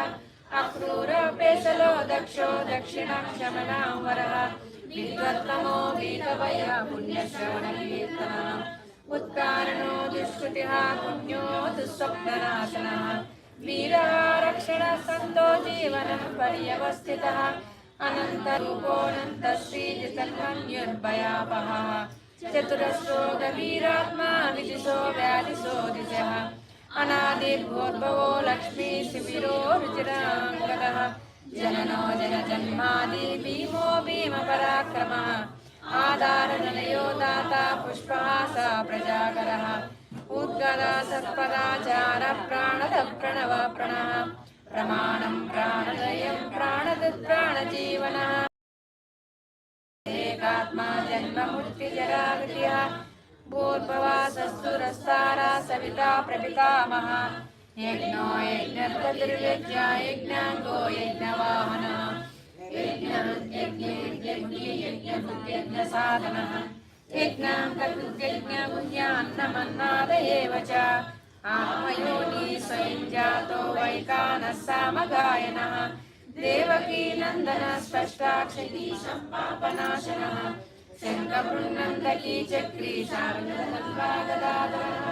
అక్రూరపేశలో దక్షో దక్షిణక్షమనాంబరః విద్వత్తమో వీతవయ పుణ్యశ్రవణకీర్తనः उत्कारणो दुष्कृतिः पुण्यो दुःस्वप्ननाशनः वीरः रक्षण सन्तो जीवनं पर्यवस्थितः अनन्तरूपोऽनन्तश्रीजितन्मन्युर्भयापहः चतुरस्रो गभीरात्मा विदिशो व्याधिशो दिशः अनादिर्भूर्भवो लक्ष्मी शिबिरो रुचिराङ्गदः जननो जनजन्मादि भीमो भीमपराक्रमः आधारनिलयो दाता पुष्पहास प्रजाकरः उद्गदा सत्पदाचार प्राणद प्रणव प्रणः प्रमाणं प्राणदयं प्राणदत् प्राणजीवनः एकात्मा जन्म मुक्तिजरागतिः भूर्भुवस्सुरस्तारा सविता प्रपितामह यज्ञो यज्ञप्रतिर्यज्ञ यज्ञाङ्गो यज्ञवाहनः यज्ञसाधनः यज्ञां तद्यज्ञमुह्यान्नमन्नाद एव च आत्मयोनि स्वयं जातो वैकानः सामगायनः देवकी नन्दन स्पष्टाक्षरी सम्पापनाशनः शङ्खवृन्नन्दकी चक्री शारदगदाधरः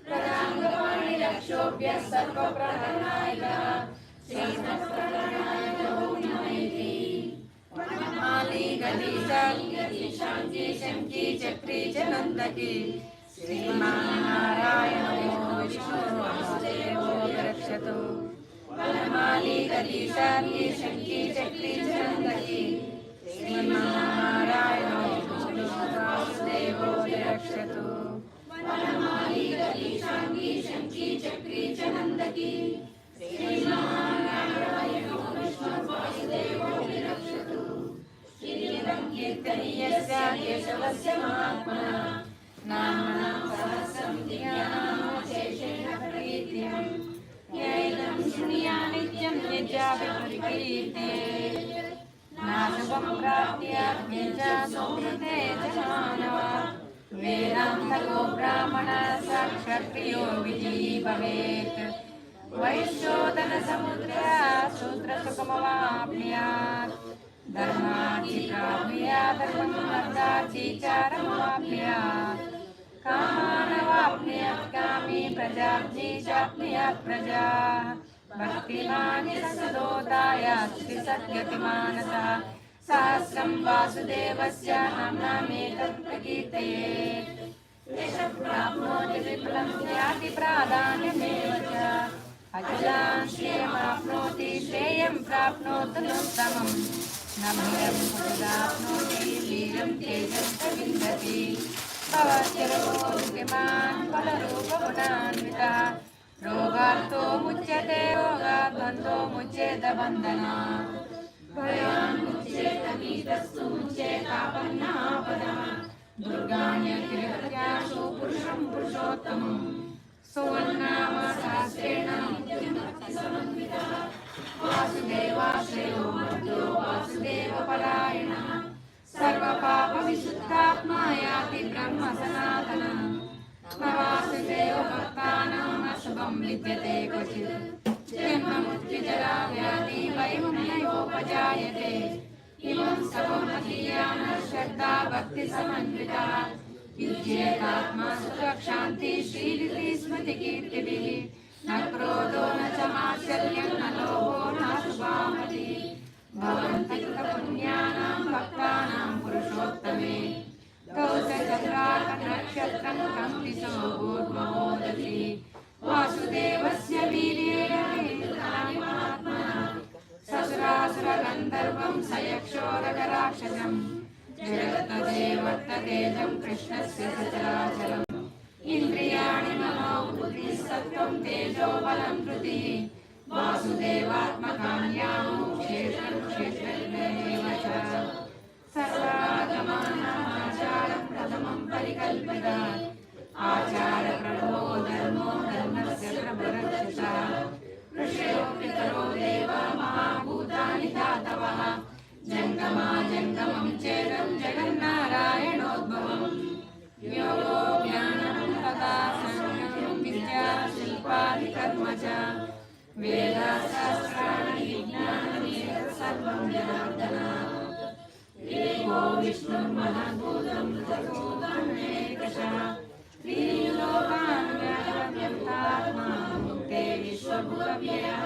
प्रदाङ्गवाणिरक्षोभ्यः सर्वप्रणनायकः श्रीमत्प्रणनायको नमैति माली गदी शाङ्गी शङ्की चक्री च नन्दकी श्रीमान्नारायणो विष्णुर् वासुदेवो रक्षतु माली गदी शाङ्गी शङ्की चक्री च नन्दकी श्रीमान्नारायणो विष्णुर् वासुदेवो रक्षतु माली गदी शाङ्गी शङ्की चक्री च नन्दकी श्रीमान्नारायणो विष्णुर् वासुदेवो रक्षतु कीर्तनीयस्य केशवस्य महात्मनः नाम्नां सहस्रं धियानामशेषेण प्रीत्यं यैनं शृणुया नित्यं नित्याभिकीर्त्येत् नाशुभं प्राप्य च सुकृते च मानव वेदान्तको ब्राह्मणः साक्षात्प्रियो विधिः भवेत् वैश्योदनसमुद्रया सूत्रसुखमवाप्नुयात् धर्माधिप्राप्नुयात् धर्ममर्दाधिचारमवाप्नुयात् कामानवाप्नुयात् कामी प्रजाब्धि चाप्नुयात् प्रजाः भक्तिमान् सदोदायात् सद्गतिमानसः सहस्रं वासुदेवस्य नाम्नामेतत् प्रकीर्तयेत् यशः प्राप्नोति विपुलं याति प्राधान्यमेव च अचलां श्रेयमाप्नोति श्रेयं प्राप्नोत्तमम् न भयं पुरुषाप्नोति वीरं तेजं च विन्दति भवत्यरोगमान् फलरूपगुणान्वितः रोगार्तो मुच्यते रोगात् बन्धो मुच्येत बन्धनात् भयान्मुच्येतमीतस्तु मुच्येतापन्नापदः दुर्गाण्यखिलहृत्याशु पुरुषं पुरुषोत्तमम् सुवर्णाम सहस्रेण नित्यमक्तिसमन्वितः वासुदेवाश्रयो मर्दो वासुदेवपरायणः सर्वपापविशुद्धात्मा याति ब्रह्म सनातनः न वासुदेवभक्तानाम् अशुभं विद्यते क्वचित् जन्ममृत्युजरा व्याधि वैमनयोपजायते इमं सवमतीयानः श्रद्धा भक्तिसमन्वितः युज्येतात्मा सुखशान्ति श्रीरिति स्मृतिकीर्तिभिः न क्रोधो न च मात्सर्यं न लोभो न शुभामतिः भवन्ति कृतपुण्यानां भक्तानां पुरुषोत्तमे कौसचन्द्राकनक्षत्रं कं दिशो भूर्भुवोदति वासुदेवस्य वीर्येण महात्मनः ससुरासुरगन्धर्वं स यक्षोरगराक्षसम् जगत्तदेवर्ततेजं कृष्णस्य सचराचरम् इन्द्रियाणि मनोबुद्धिः सत्त्वं तेजो बलं धृतिः वासुदेवात्मकान्याहो क्षेत्रं क्षेत्रज्ञमेव च सर्वागमानाचारं प्रथमं परिकल्पितात् आचारप्रभो धर्मो धर्मस्य प्रभुरक्षसः ऋषयो पितरो देवा महाभूतानि धातवः जङ्गमा जङ्गमं चेदं जगन्नारायणोद्भवम् योगो ज्ञानं तथा संज्ञं विद्या शिल्पादिकर्म च वेदशास्त्राणि विज्ञानानि सर्वं जनार्दनात् एको विष्णुर्महाभूतं तथोऽहमेकशः त्रीलोकान् व्याप्तात्मा मुक्ते विश्वभुवव्ययः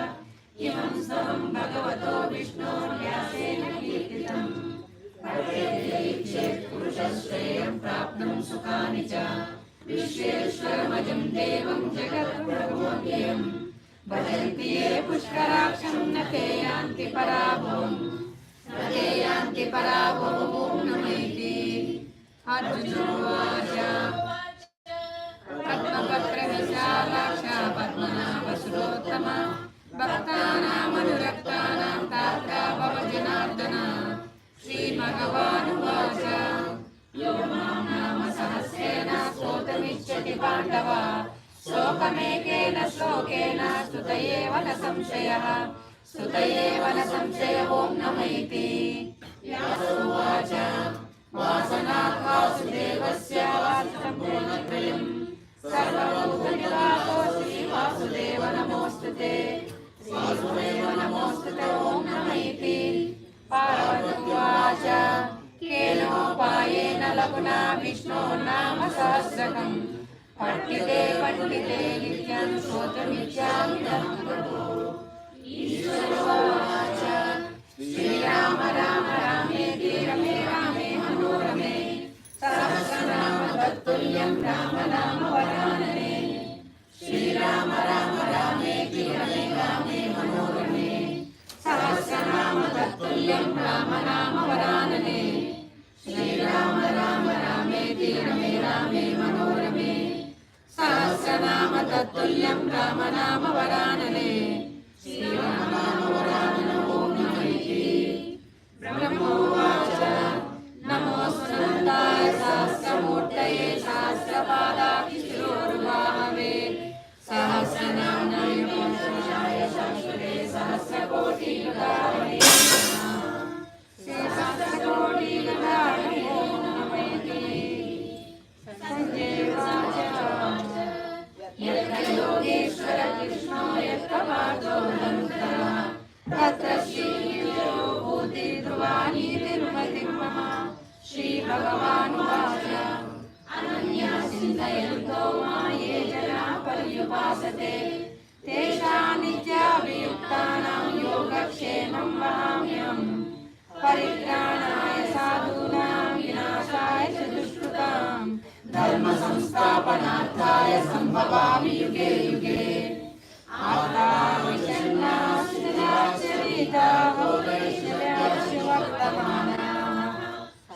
इमं स्तवं भगवतो विष्णोर्व्यासेन कीर्तितम् पठेत् पुरुषश्रेयं प्राप्तुं सुखानि च विश्वेश्वरमजं देवं जगद्प्रभुमव्ययम् भजन्ति ये पुष्कराक्षं न ते यान्ति पराभवम् न ते यान्ति पराभवम् नमैति अर्जुनोवाच पद्मपत्रविशालाक्ष पद्मनाभसुरोत्तम भक्तानामनुरक्तानां तात्रा भव जनार्दन श्रीभगवानुवाच यो मां नाम सहस्रेण स्तोत्रम् पाण्डव शोकमेकेन श्लोकेन स्तुत एव न संशयः स्तुत एव न संशय ॐ नम इति व्यास उवाच वासनात् वासुदेवस्य वाससम्पूर्णत्रयम् सर्वभूतनिवासोऽस्मि वासुदेव नमोऽस्तुते वासुदेव नमोऽस्तुते ॐ नम इति पार्वती उवाच केनोपायेन लघुना विष्णोर्नाम सहस्रकम् पठ्यते पण्डिते नित्यं श्रोतुमिच्छामि प्रभो ईश्वरोवाच श्रीराम राम रामेति रमे रामे मनोरमे सहस्रनाम तत्तुल्यं राम नाम वरानने श्रीराम राम रामेति रमे रामे मनोरमे सहस्रनाम तत्तुल्यं राम नाम वरानने श्रीराम राम रामेति रमे रामे मनोरमे सहस्रनाम तत्तुल्यं राम नाम वरानने श्रीराम नाम वरानन ॐ नमः इति ब्रह्मोवाच नमोऽस्मृताय सहस्रमूर्तये सहस्रपादाक्षिशिरोरुबाहवे सहस्रनाम्नाय पुरुषाय शाश्वते सहस्रकोटियुगाय सहस्रकोटियुगाय ॐ नमः इति सञ्जयवाच यत्र योगेश्वर कृष्णो यत्र पार्थो धनुर्धरः तत्र श्रीयो भूतिर्ध्रुवानीतिर्मतिं मम श्रीभगवानुवाच अनन्या चिन्तयन्तो मां ये जनाः पर्युपासते तेषां योगक्षेमं वहाम्यहम् परित्राणाय साधूनां विनाशाय च दुष्कृतां धर्मसंस्थापनार्थाय सम्भवामि युगे युगे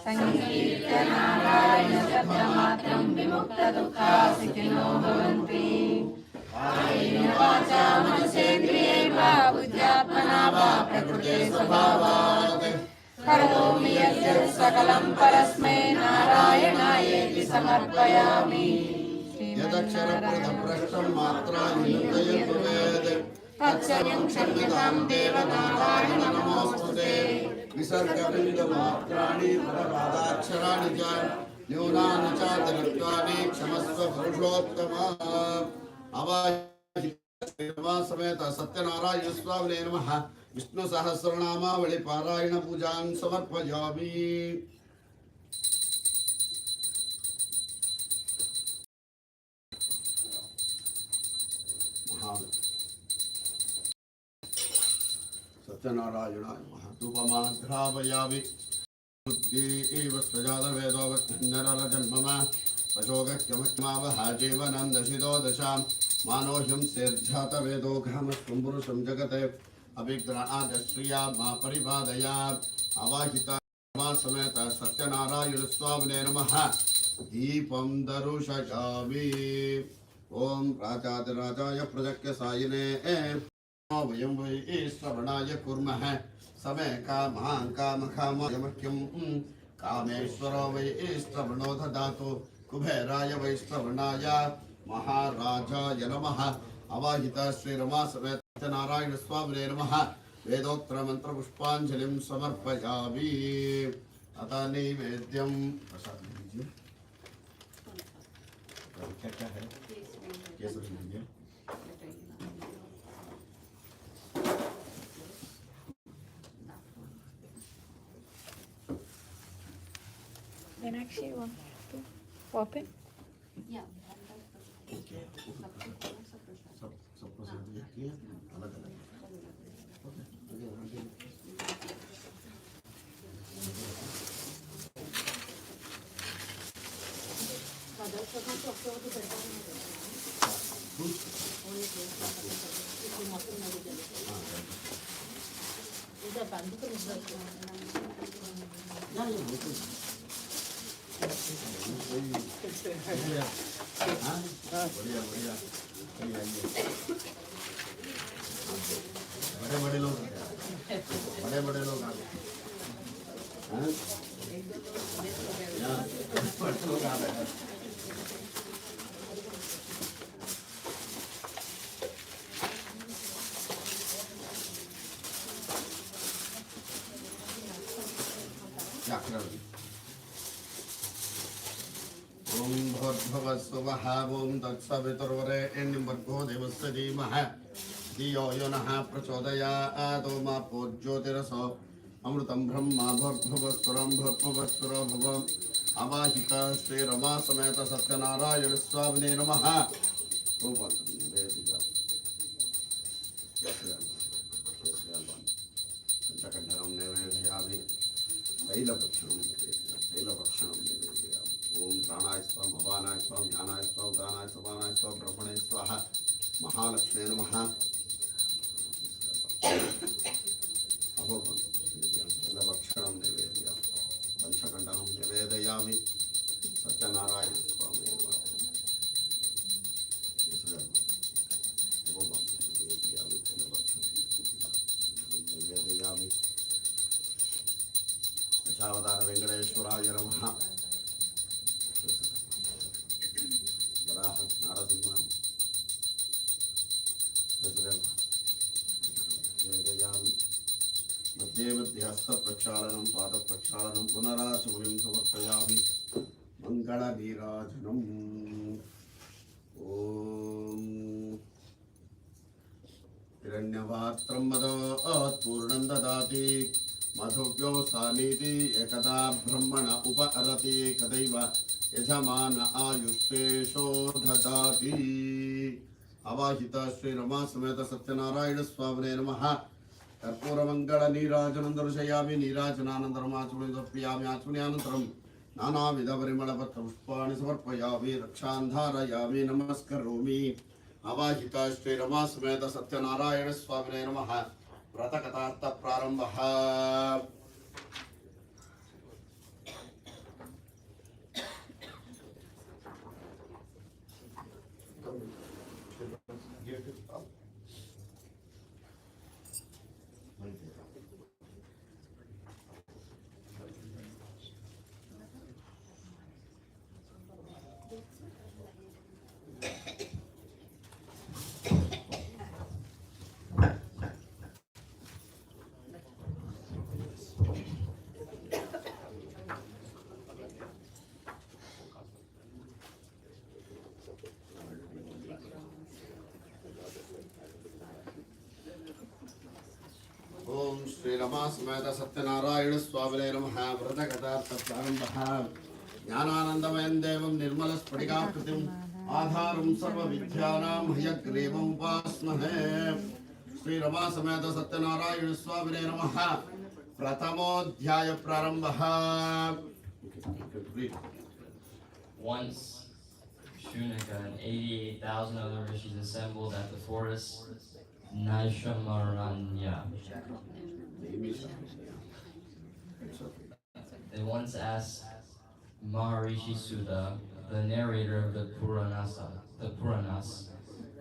संकीर्त्य नारायण शब्दमात्रं विमुक्तदुःखाः भवन्ति कायेन वाचा मनसेन्द्रियैर्वा बुद्ध्यात्मना वा प्रकृते स्वभावात् करोमि यद्यत् सकलं परस्मै नारायणायेति समर्पयामि यदक्षरप्रदभ्रष्टं मात्रान्युदयतु वेद तत्सर्वं क्षम्यतां देव नारायण नमोऽस्तुते विसर्गबिन्दुमात्राणि प्रपादाक्षराणि च न्यूनानि चातिरिक्तानि क्षमस्व पुरुषोत्तम समेत सत्यनारायण स्वामिने नमः विष्णु सहस्रनामावळि पारायण पूजां समर्पयामि सत्यनारायणाय महतुपमाघ्रावयामि बुद्धि एव स्वजातवेदो वक्नरजन्ममा पशोगक्यमक्मावहा जीवनं दशितो दशां मानोह्यं सेर्जातवेदो घामस्पुरुषं जगते अभिग्रहादश्रिया मा परिपादयात् अवाहिता समेत सत्यनारायण स्वामिने नमः दीपं दरुशयामि ओम राजाधिराजाय प्रजक्य सायिने वयं वै श्रवणाय कुर्मः समे कामकामकामयमख्यं कामेश्वरो वै श्रवणो ददातु कुबेराय वै श्रवणाय महाराजाय नमः अवाहिता श्रीरमा समेत सत्यनारायण स्वामिने नमः वेदोक्त मंत्र पुष्पांजलिं समर्पयामि अतः नैवेद्यं प्रसाद लीजिए क्या है केसर लीजिए Meenakshi, want to pop in? Yeah. Okay. सब प्रसाद ये अलग अलग ओके बढ़िया बढ़िया बड़े बड़े लोग आ गए बड़े लोग आ रहे हैं ओम भूर्भुवस्सुवः ओम तत्सवितुर्वरेण्यं भर्गो देवस्य धीमहि धियो यो नः प्रचोदयात् ओम आपो ज्योतिरसो अमृतं ब्रह्म भूर्भुवस्सुरं भूर्भुवस्सुरो भुवम् अवाहित श्रीरमा समेत सत्यनारायण स्वामिने नमः। पंचकण्ठं निवेदयामि तैलभक्षणं निवेदयामि। ओम प्राणाय स्वाहा अपानाय स्वाहा ज्ञानाय स्वाहा उदानाय समानाय स्वाहा ब्रह्मणे स्वाहा महालक्ष्मी नमः। तैलभक्षणं निवेदयामि पंचकण्ठं निवेदयामि सत्यनारायण स्वामी नमः। निवेदयामि दशावतार वेंकटेश्वराय नमः। वराह नारसिंह निवेदयामि मध्ये मध्ये हस्तप्रक्षालनं पादप्रक्षालनं पुनराचमनीं समर्पयामि मङ्गलनीराजनम्। ॐ हिरण्यपात्रं मदोत्पूर्णं ददाति मधुव्यो सानीति एकदा ब्रह्मण उपहरति कदैव यजमान आयुष्येषो ददाति। अवाहित श्रीरमा समेत सत्यनारायण स्वामिने नमः। कर्पूरमंगल नीराजनं दर्शयामि नीराजनानन्तरम् आचमनीं समर्पयामि आचमन्यानन्तरं नानाविध परिमलपत्र पुष्पाणि समर्पयामि रक्षां धारयामि नमस्करोमि। अवाहित श्रीरमा समेत सत्यनारायण स्वामिने नमः। व्रतकथार्थ प्रारंभः। ओम श्रीरमा समेत सत्यनारायण स्वामिने नमः। व्रतकथार्थ प्रारंभः। ज्ञानानंदमयं देवं निर्मलस्फटिकाकृतिम् आधारं सर्वविद्यानां हयग्रीवम् उपास्महे। श्रीरमा समेत सत्यनारायण स्वामिने नमः। प्रथमोऽध्याय प्रारंभः। Once Shunaka and 88,000 other rishis assembled at the forest Naishamaranya. They once asked Maharishi Sudha, the narrator of the Puranas,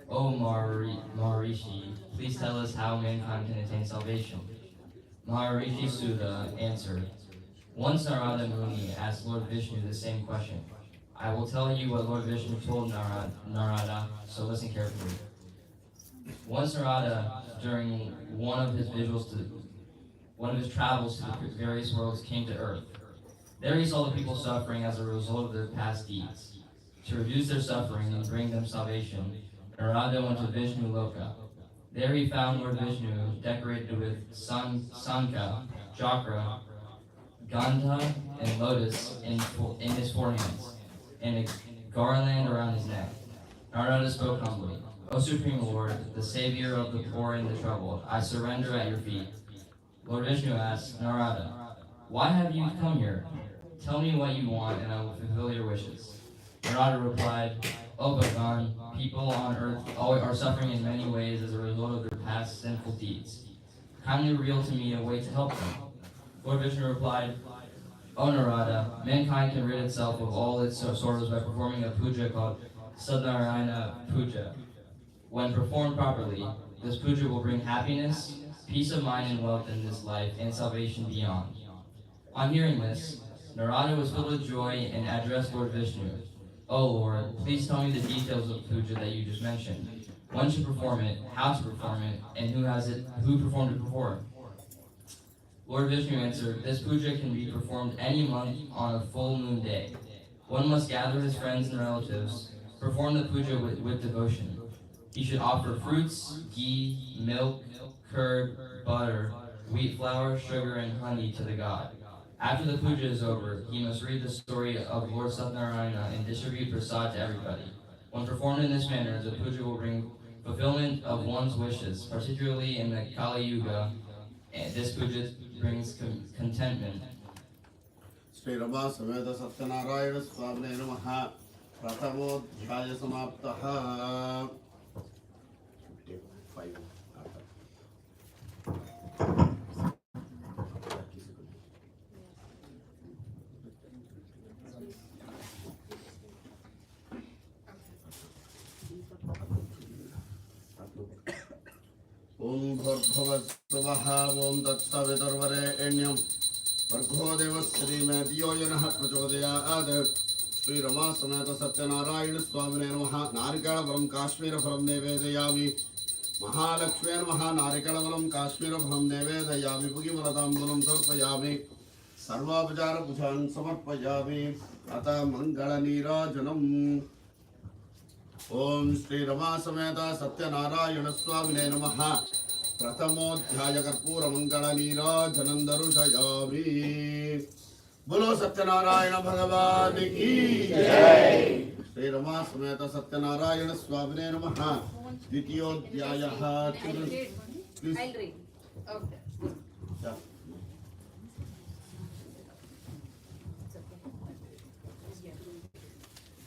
"O Maharishi, please tell us how mankind can attain salvation." Maharishi Sudha answered, "Once Narada Muni asked Lord Vishnu the same question. I will tell you what Lord Vishnu told Narada, so listen carefully. Once Narada, during one of his travels to the various worlds, came to Earth. There he saw the people suffering as a result of their past deeds. To reduce their suffering and bring them salvation, Narada went to Vishnu Loka. There he found Lord Vishnu decorated with Sankha, Chakra, Gandha, and Lotus in his forehands, and a garland around his neck. Narada spoke humbly. O Supreme Lord, the Savior of the poor and the troubled, I surrender at your feet. Lord Vishnu asked Narada, "Why have you come here? Tell me what you want and I will fulfill your wishes." Narada replied, "O Bhagan, people on earth are suffering in many ways as a result of their past sinful deeds. Kindly reveal to me a way to help them." Lord Vishnu replied, "O Narada, mankind can rid itself of all its sorrows by performing a puja called Sadnarayana Puja. When performed properly, this puja will bring happiness, peace of mind and wealth in this life, and salvation beyond." On hearing this, Narada was filled with joy and addressed Lord Vishnu. "O Lord, please tell me the details of the puja that you just mentioned. When to perform it, how to perform it, and who performed it before?" Lord Vishnu answered, "This puja can be performed any month on a full moon day. One must gather his friends and relatives, perform the puja with devotion. He should offer fruits, ghee, milk, curd, butter, wheat flour, sugar, and honey to the god. After the puja is over, he must read the story of Lord Satnarayana and distribute prasad to everybody. When performed in this manner, the puja will bring fulfillment of one's wishes, particularly in the Kali Yuga, and this puja brings contentment." Shri Rama समेत सत्यनारायण स्वामिने नमः। प्रथमोऽध्याय समाप्तः। 55 ओम भूर्भुवस्सुवः ओम तत्सवितुर्वरेण्यं भर्गो देवस्य धीमहि धियो यो नः प्रचोदयात्। श्री रमा समेत सत्यनारायण स्वामिने नमः। नारिकेलफलं काश्मीरफलं निवेदयामि। महालक्ष्म्यै नमः। नारिकेलफलं काश्मीरफलं निवेदयामि। पुष्पफलताम्बूलं समर्पयामि। सर्वोपचारपूजान् समर्पयामि। अतः मङ्गलनीराजनम्। ओम श्री रमा समेत सत्यनारायण स्वामिने नमः। प्रथमोऽध्याय कर्पूर मंगल नीराजनं दर्शयामि। बोलो सत्यनारायण भगवान की जय। श्री रमा समेत सत्यनारायण स्वामिने नमः। द्वितीयोऽध्यायः।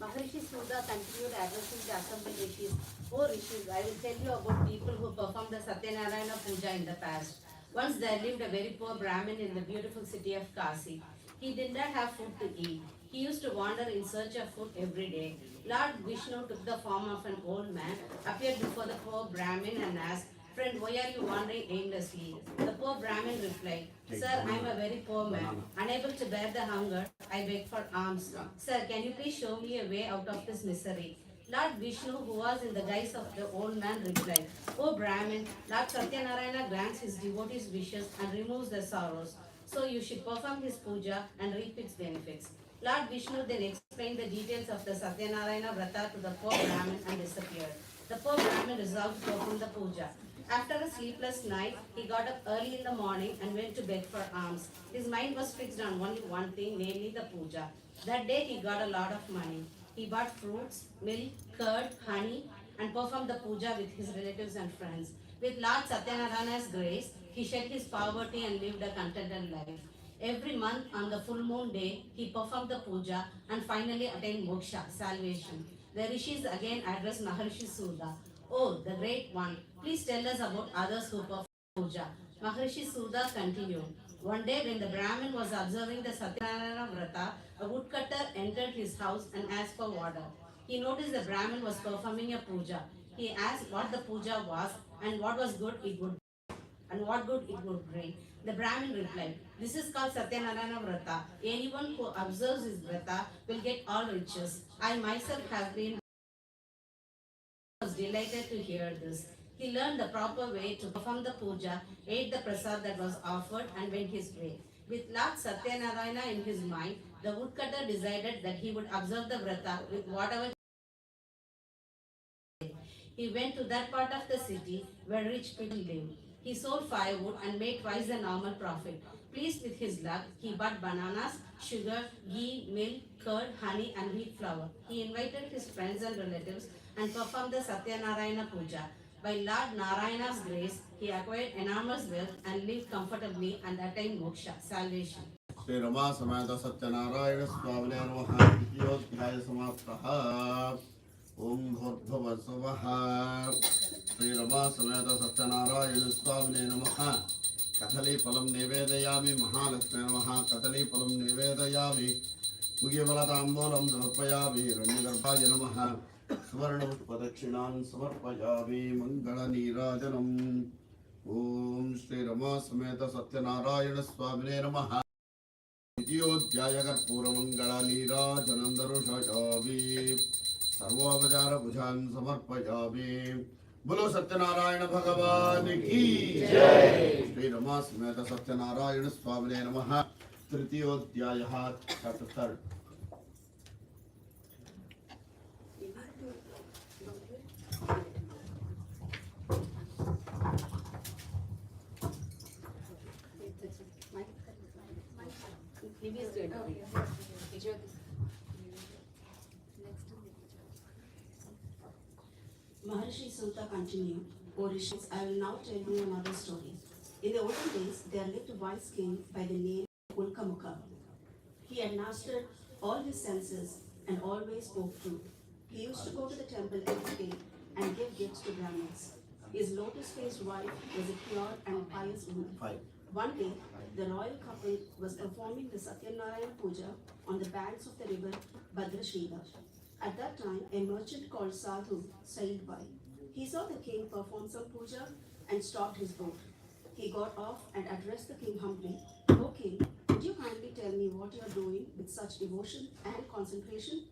Maharishi Sudha continued addressing the assembled rishis. "O rishis, I will tell you about people who performed the Satyanarayana puja in the past. Once there lived a very poor Brahmin in the beautiful city of Kasi. He did not have food to eat. He used to wander in search of food every day. Lord Vishnu took the form of an old man, appeared before the poor Brahmin and asked, 'Friend, why are you wandering aimlessly?' The poor Brahmin replied, 'Sir, I am a very poor man, unable to bear the hunger. I beg for alms. Sir, can you please show me a way out of this misery?' Lord Vishnu, who was in the guise of the old man, replied, 'O Brahmin, Lord Satyanarayana grants his devotees' wishes and removes their sorrows. So you should perform his puja and reap its benefits.' Lord Vishnu then explained the details of the Satyanarayana Vrata to the poor Brahmin and disappeared. The poor Brahmin resolved to perform the puja. After a sleepless night, he got up early in the morning and went to beg for alms. His mind was fixed on only one thing, namely the puja. That day he got a lot of money. He bought fruits, milk, curd, honey, and performed the puja with his relatives and friends. With Lord Satyanarayana's grace, he shed his poverty and lived a contented life. Every month on the full moon day, he performed the puja and finally attained moksha, salvation. The rishis again addressed Maharishi Sudha. "Oh, the great one, please tell us about others who perform puja." Maharishi Sudha continued. One day when the Brahmin was observing the Satyanarayana Vrata, a woodcutter entered his house and asked for water. He noticed the Brahmin was performing a puja. He asked what the puja was and what good it would bring. The Brahmin replied, "This is called Satyanarayana Vrata. Anyone who observes his Vrata will get all riches. I myself have been was delighted to hear this. He learned the proper way to perform the puja, ate the prasad that was offered, and went his way. With Lord Satyanarayana in his mind, the woodcutter decided that he would observe the vrata with whatever he went to that part of the city where rich people lived. He sold firewood and made twice the normal profit. Pleased with his luck, he bought bananas, sugar, ghee, milk, curd, honey, and wheat flour. He invited his friends and relatives and performed the Satyanarayana puja. By Lord Narayana's grace, he acquired enormous wealth and lived comfortably and attained moksha, salvation. Shri Rama समेत सत्यनारायण स्वामिने नमः। द्वितीयोऽध्याय समाप्तः। ओम भूर्भुवस्सुवः। श्री रमा समेत सत्यनारायण स्वामिने नमः। कदलीफलं निवेदयामि। महालक्ष्म्यै नमः। कदलीफलं निवेदयामि। पुष्पफलताम्बूलं समर्पयामि। हिरण्यगर्भाय नमः। सुवर्णपुष्पदक्षिणान् समर्पयामि। मङ्गलनीराजनम्। ओम श्री रमा समेत सत्यनारायण स्वामिने नमः। द्वितीयोऽध्याय कर्पूरमङ्गलनीराजनं दर्शयामि। सर्वोपचारपूजान् समर्पयामि। बोलो सत्यनारायण भगवान की जय। श्री रमा समेत सत्यनारायण स्वामिने नमः। तृतीयोऽध्यायः chapter 3. Maharishi Sutta continued, O Rishis, I will now tell you another story. In the olden days, there lived a wise king by the name Ulkamukha. He had mastered all his senses and always spoke truth. He used to go to the temple every day and give gifts to Brahmins. His lotus-faced wife was a pure and pious woman. One day, the royal couple was performing the Satyanarayana Puja on the banks of the river Bhadrashila. At that time, a merchant called Sadhu sailed by. He saw the king perform some puja and stopped his boat. He got off and addressed the king humbly. O king, would you kindly tell me what you are doing with such devotion and concentration?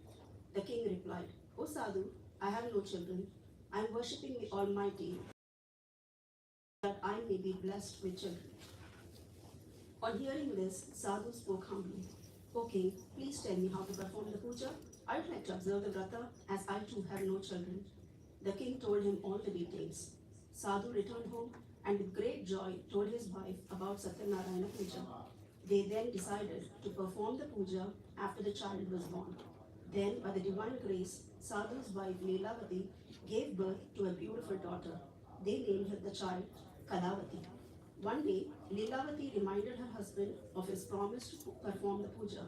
The king replied, O Sadhu, I have no children. I am worshipping the Almighty that I may be blessed with children. On hearing this, Sadhu spoke humbly. O king, please tell me how to perform the puja. I would like to observe the vrata as I too have no children. The king told him all the details. Sadhu returned home and with great joy told his wife about Satyanarayana Puja. They then decided to perform the puja after the child was born. Then, by the divine grace, Sadhu's wife Leelavati gave birth to a beautiful daughter. They named the child Kalavati. One day, Leelavati reminded her husband of his promise to perform the puja.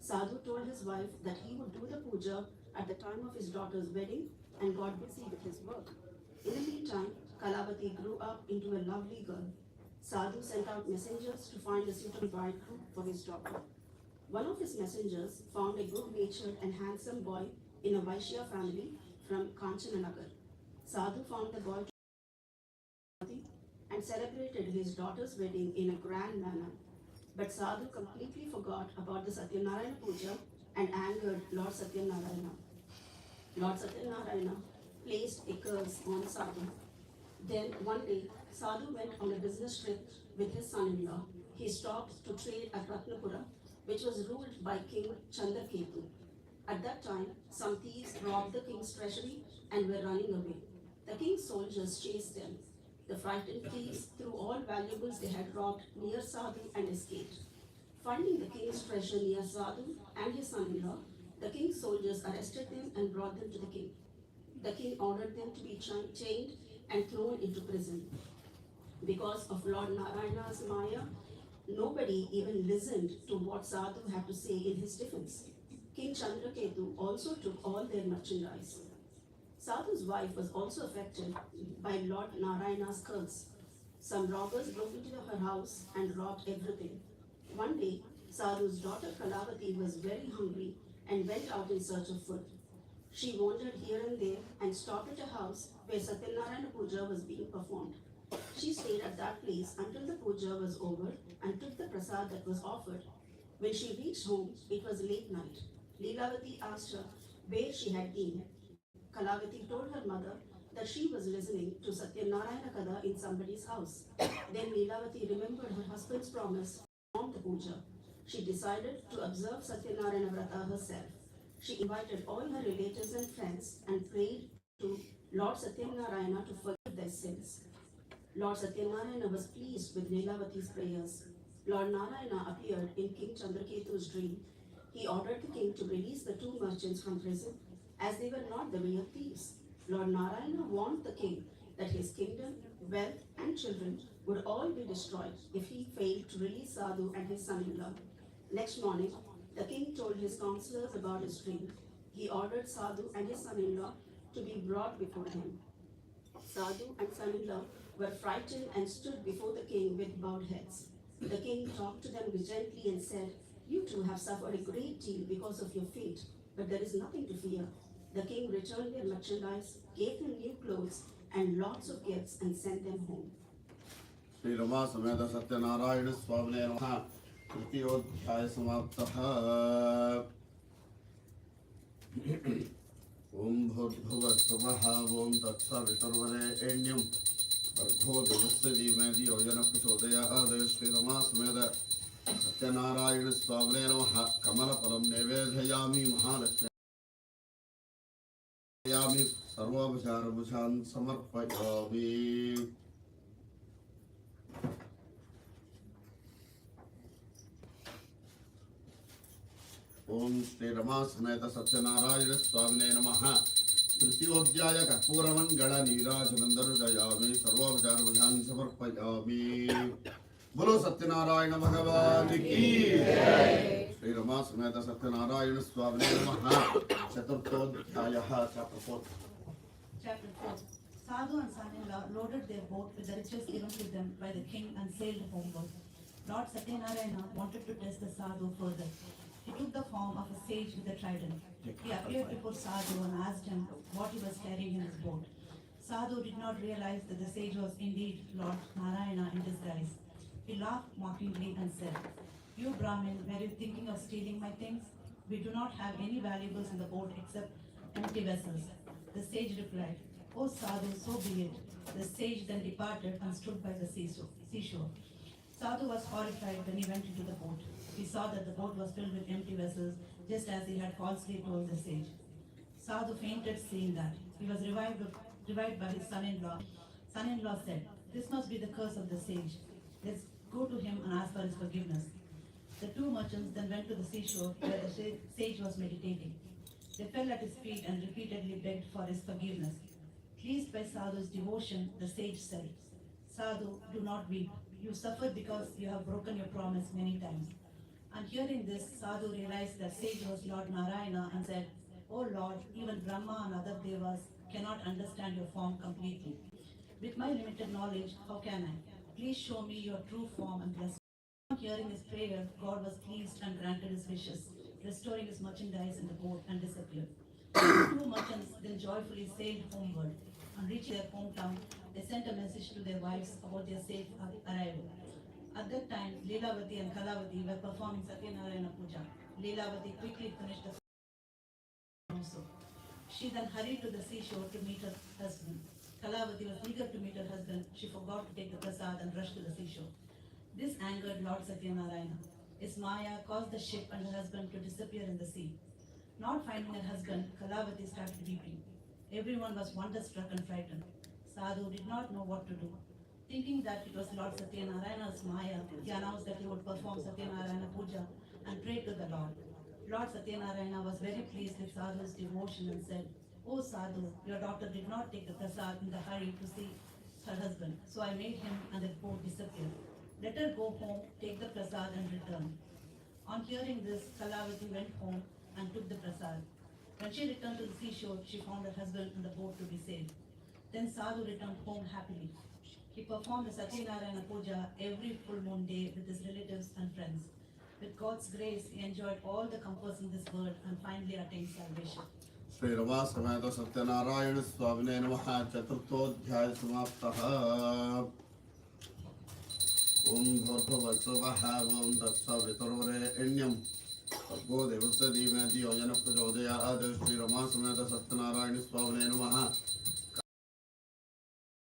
Sadhu told his wife that he would do the puja at the time of his daughter's wedding and got busy with his work. In the meantime, Kalavati grew up into a lovely girl. Sadhu sent out messengers to find a suitable bridegroom for his daughter. One of his messengers found a good-natured and handsome boy in a Vaishya family from Kanchananagar. Sadhu found the boy and celebrated his daughter's wedding in a grand manner. But Sadhu completely forgot about the Satyanarayana Puja and angered Lord Satyanarayana. Lord Satyanarayana placed a curse on Sadhu. Then one day, Sadhu went on a business trip with his son-in-law. He stopped to trade at Ratnapura, which was ruled by King Chandraketu. At that time, some thieves robbed the king's treasury and were running away. The king's soldiers chased them. The frightened thieves threw all valuables they had robbed near Sadhu and escaped. Finding the king's treasure near Sadhu and his son-in-law, the king's soldiers arrested them and brought them to the king. The king ordered them to be chained and thrown into prison. Because of Lord Narayana's Maya, nobody even listened to what Sadhu had to say in his defense. King Chandraketu also took all their merchandise. Sadhu's wife was also affected by Lord Narayana's curse. Some robbers broke into her house and robbed everything. One day, Sadhu's daughter Kalavati was very hungry and went out in search of food. She wandered here and there and stopped at a house where Satyanarayana Puja was being performed. She stayed at that place until the puja was over and took the prasad that was offered. When she reached home, it was late night. Leelavati asked her where she had been. Kalavati told her mother that she was listening to Satyanarayana Kada in somebody's house. Then Leelavati remembered her husband's promise to perform the puja. She decided to observe Satyanarayana Vrata herself. She invited all her relatives and friends and prayed to Lord Satyanarayana to forgive their sins. Lord Satyanarayana was pleased with Leelavati's prayers. Lord Narayana appeared in King Chandraketu's dream. He ordered the king to release the two merchants from prison as they were not the real thieves. Lord Narayana warned the king that his kingdom, wealth and children would all be destroyed if he failed to release Sadhu and his son-in-law. Next morning, the king told his counselors about his dream. He ordered Sadhu and his son-in-law to be brought before him. Sadhu and son-in-law were frightened and stood before the king with bowed heads. The king talked to them gently and said, "You two have suffered a great deal because of your fate, but there is nothing to fear." The king returned their merchandise, gave them new clothes and lots of gifts and sent them home. Shri Rama समेत सत्यनारायण स्वामिने नमः। तृतीयोऽध्याय समाप्तः। ॐ भूर्भुवस्सुवः ॐ तत्सवितुर्वरेण्यं भर्गो देवस्य धीमहि धियो यो नः प्रचोदयात् श्रीरमासमेत सत्यनारायण स्वामिने नमः कमलफलं निवेदयामि महालक्ष्मी सर्वोपचारभूषान् समर्पयामि ओम श्री रमा समेत सत्यनारायण स्वामिने नमः तृतीयोध्याय कर्पूरमंगल नीराजनंदरुदयामि सर्वोपचारभूषान् समर्पयामि बोलो सत्यनारायण भगवान की जय। श्री रमा समेत सत्यनारायण स्वामिने नमः चतुर्थोध्यायः chapter 4 Chapter 4. Sadhu and son-in-law loaded their boat with the riches given to them by the king and sailed homeward. Lord Satyanarayana wanted to test the Sadhu further. He took the form of a sage with a trident. He appeared before Sadhu and asked him what he was carrying in his boat. Sadhu did not realize that the sage was indeed Lord Narayana in disguise. He laughed mockingly and said, "You Brahmin, were you thinking of stealing my things? We do not have any valuables in the boat except empty vessels." The sage replied, "O Sadhu, so be it." The sage then departed and stood by the seashore. Sadhu was horrified when he went into the boat. He saw that the boat was filled with empty vessels, just as he had falsely told the sage. Sadhu fainted seeing that. He was revived by his son-in-law. Son-in-law said, "This must be the curse of the sage. Let's go to him and ask for his forgiveness." The two merchants then went to the seashore where the sage was meditating. They fell at his feet and repeatedly begged for his forgiveness. Pleased by Sadhu's devotion, the sage said, "Sadhu, do not weep. You suffered because you have broken your promise many times." And hearing this, Sadhu realized that sage was Lord Narayana and said, "O Lord, even Brahma and other devas cannot understand your form completely. With my limited knowledge, how can I? Please show me your true form and bless me." Upon hearing his prayer, God was pleased and granted his wishes, restoring his merchandise in the boat and disappeared. The two merchants then joyfully sailed homeward. On reaching their hometown, they sent a message to their wives about their safe arrival. At that time, Leelavati and Kalavati were performing Satyanarayana Puja. Leelavati quickly finished the also. She then hurried to the seashore to meet her husband. Kalavati was eager to meet her husband. She forgot to take the prasad and rushed to the seashore. This angered Lord Satyanarayana. His Maya caused the ship and her husband to disappear in the sea. Not finding her husband, Kalavati started weeping. Everyone was wonderstruck and frightened. Sadhu did not know what to do. Thinking that it was Lord Satyanarayana's Maya, he announced that he would perform Satyanarayana Puja and pray to the Lord. Lord Satyanarayana was very pleased with Sadhu's devotion and said, "O Sadhu, your daughter did not take the prasad in the hurry to see her husband, so I made him and the boat disappear. Let her go home, take the prasad and return." On hearing this, Kalavati went home and took the prasad. When she returned to the seashore, she found her husband and the boat to be saved. Then Sadhu returned home happily. He performed the Satyanarayana Puja every full moon day with his relatives and friends. With God's grace, he enjoyed all the comforts in this world and finally attained salvation. Shri Rama समेत सत्यनारायण स्वामिने नमः चतुर्थोध्याय समाप्तः ओम भूर्भुवस्सुवः ओम तत्सवितुर्वरेण्यं भर्गो देवस्य धीमहि धियो यो नः प्रचोदयात् श्री रमा समेत सत्यनारायण स्वामिने नमः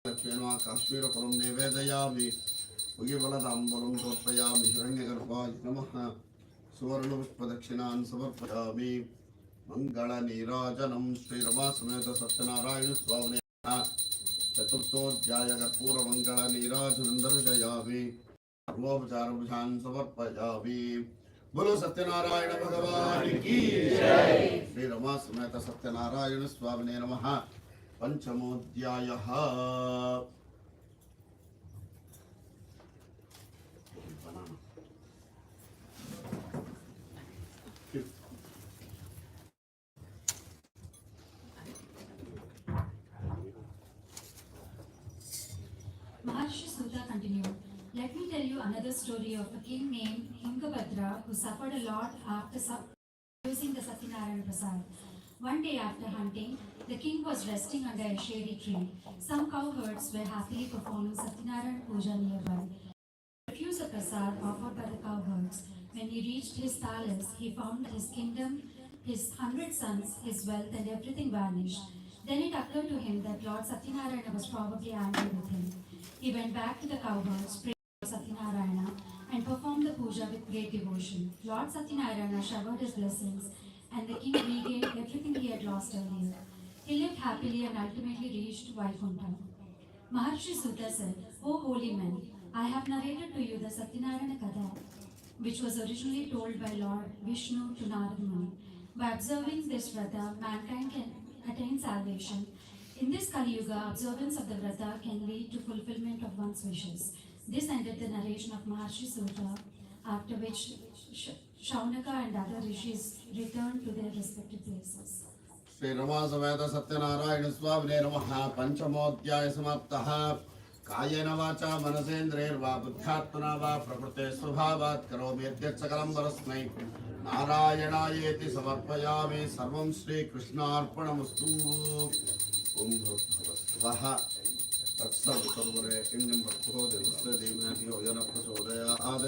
लक्ष्मीर्वा काश्मीरफलं निवेदयामि उगिफलताम्बूलं समर्पयामि हिरण्यगर्भाय नमः सुवर्णपुष्पदक्षिणान् समर्पयामि मङ्गलनीराजनं श्रीरमा समेत सत्यनारायण स्वामिने नमः चतुर्थोध्याय कर्पूरमङ्गलनीराजनं दर्शयामि सर्वोपचारभूषान् समर्पयामि बोलो सत्यनारायण भगवान की जय। श्रीरमा समेत सत्यनारायण स्वामिने नमः पंचमोध्यायः Maharshi Sutta continued, "Let me tell you another story of a king named Ingabhadra who suffered a lot after using the Satyanarayana Prasad. One day after hunting, the king was resting under a shady tree. Some cowherds were happily performing Satyanarayana Puja nearby. He refused the prasad offered by the cowherds. When he reached his palace, he found his kingdom his 100 sons, his wealth, and everything vanished. Then it occurred to him that Lord Satyanarayana was probably angry with him. He went back to the cowherds, prayed to Satyanarayana, and performed the puja with great devotion. Lord Satyanarayana showered his blessings, and the king regained everything he had lost earlier. He lived happily and ultimately reached Vaikuntha. Maharshi Sutta said, O holy men, I have narrated to you the Satyanarayana Katha, which was originally told by Lord Vishnu to Narad Muni. By observing this vrata, mankind can attain salvation. In this Kali Yuga, observance of the vrata can lead to fulfillment of one's wishes. This ended the narration of Maharshi Sutta, after which Shaunaka and other rishis returned to their respective places. Shri Rama समेत सत्यनारायण स्वामिने नमः। पंचमोऽध्याय समाप्तः। कायेन वाचा मनसेन्द्रियैर्वा बुद्ध्यात्मना वा प्रकृते स्वभावात् करोमि यद्यत् सकलं परस्मै नारायणायेति समर्पयामि। सर्वं श्रीकृष्णार्पणमस्तु। ओम भूर्भुवस्सुवः तत्सवितुर्वरेण्यं भर्गो देवस्य धीमहि धियो यो नः प्रचोदयात्।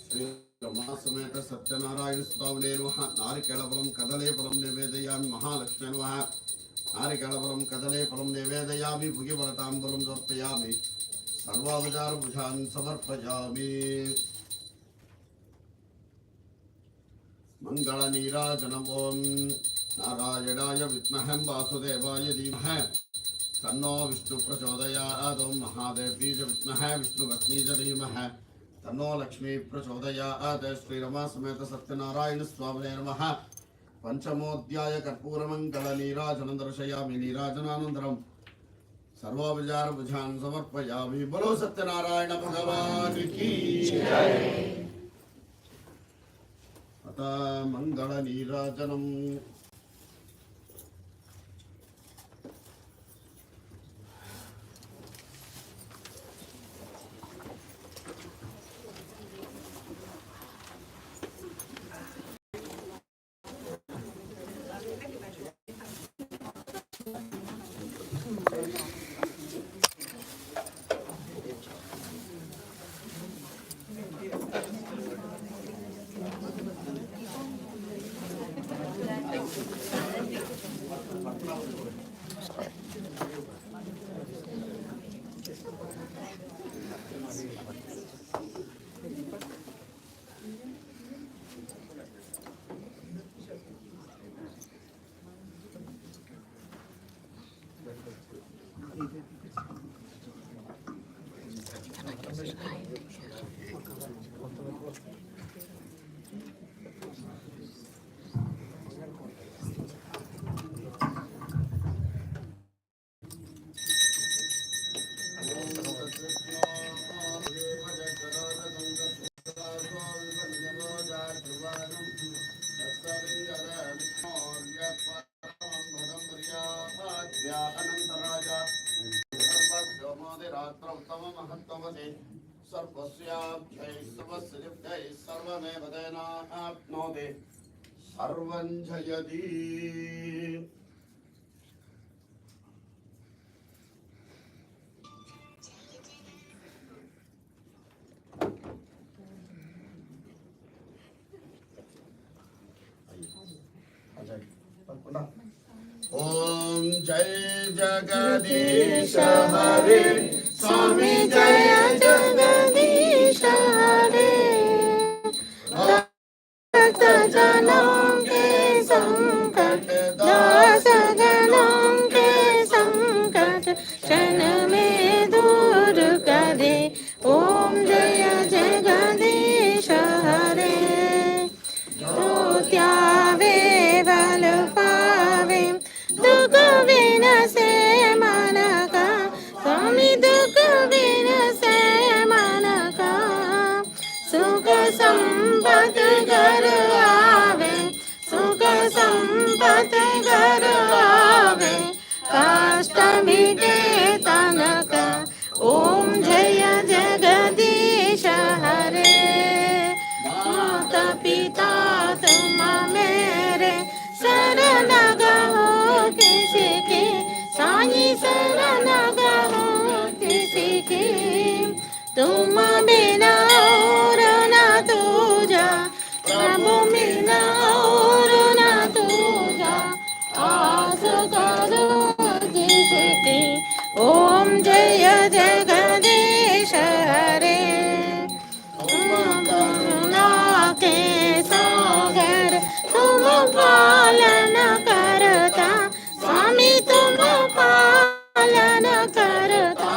श्री रमा समेत सत्यनारायण स्वामिने नमः। नारिकेलफलं कदलीफलं निवेदयामि। महालक्ष्मी नमः। नारिकेलफलं कदलीफलं निवेदयामि। भुगिफलताम्बूलं समर्पयामि। सर्वावतारभुजान् समर्पयामि। मङ्गलनीराजनम् ॐ नारायणाय विद्महे वासुदेवाय धीमहि तन्नो विष्णु प्रचोदयात्। ॐ महादेव्यै च विद्महे विष्णुपत्नी च धीमहि तन्नो लक्ष्मी प्रचोदयात्। श्री रमा समेत सत्यनारायण स्वामिने नमः। पंचमोऽध्याय कर्पूरमंगल नीराजनं दर्शयामि। नीराजनानन्तरं सर्वोपचारभुजान् समर्पयामि। बोलो सत्यनारायण भगवान की जय। अथ मंगल नीराजनम्। सर्वमेव तेनाप्नोति सर्वं जयति। ओम जय जगदीश हरे स्वामी जय जगदीश हरे। जनों के संकट दास जनों के संकट क्षण में दूर करे। ओम जय जगदीश हरे। तो त्यावे बल पावे दुख विनसे मन का। स्वामी दुख विनसे मन का। सुख संपत्ति घर आवे सुख संपत्ति घर आवे कष्ट मिटे तन का। ओम जय जगदीश हरे। माता पिता तुम मेरे शरण गहो किसी की साई शरण गहो जय जगदीश हरे तुम करुणा के सागर तुम पालन करता स्वामी तुम पालन करता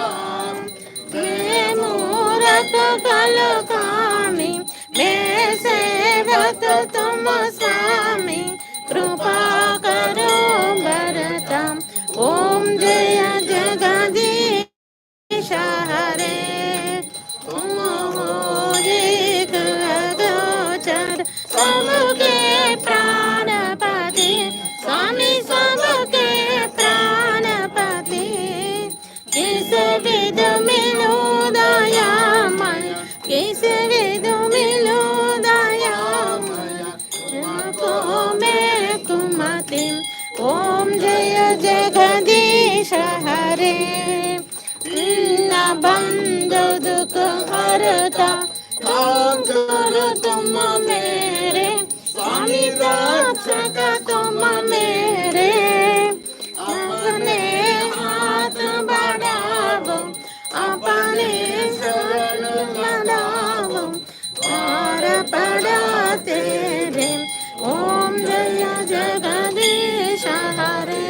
मैं मूरख कलकामी मैं सेवक तुम स्वामी कृपा करो भरता ओम जय जगदीश हरे तुम हो एक अगोचर सबके प्राणपति स्वामी सबके प्राणपति किस विध मिलो दयामय किस विध मिलो दयामय को मैं कुमति ओम जय जगदीश हरे न बंधु दुख हरता ठाकुर तुम मेरे स्वामी रक्षक तुम मेरे अपने हाथ बढ़ावो अपने शरण लगावो द्वार पड़ा तेरे ओम जय जगदीश हरे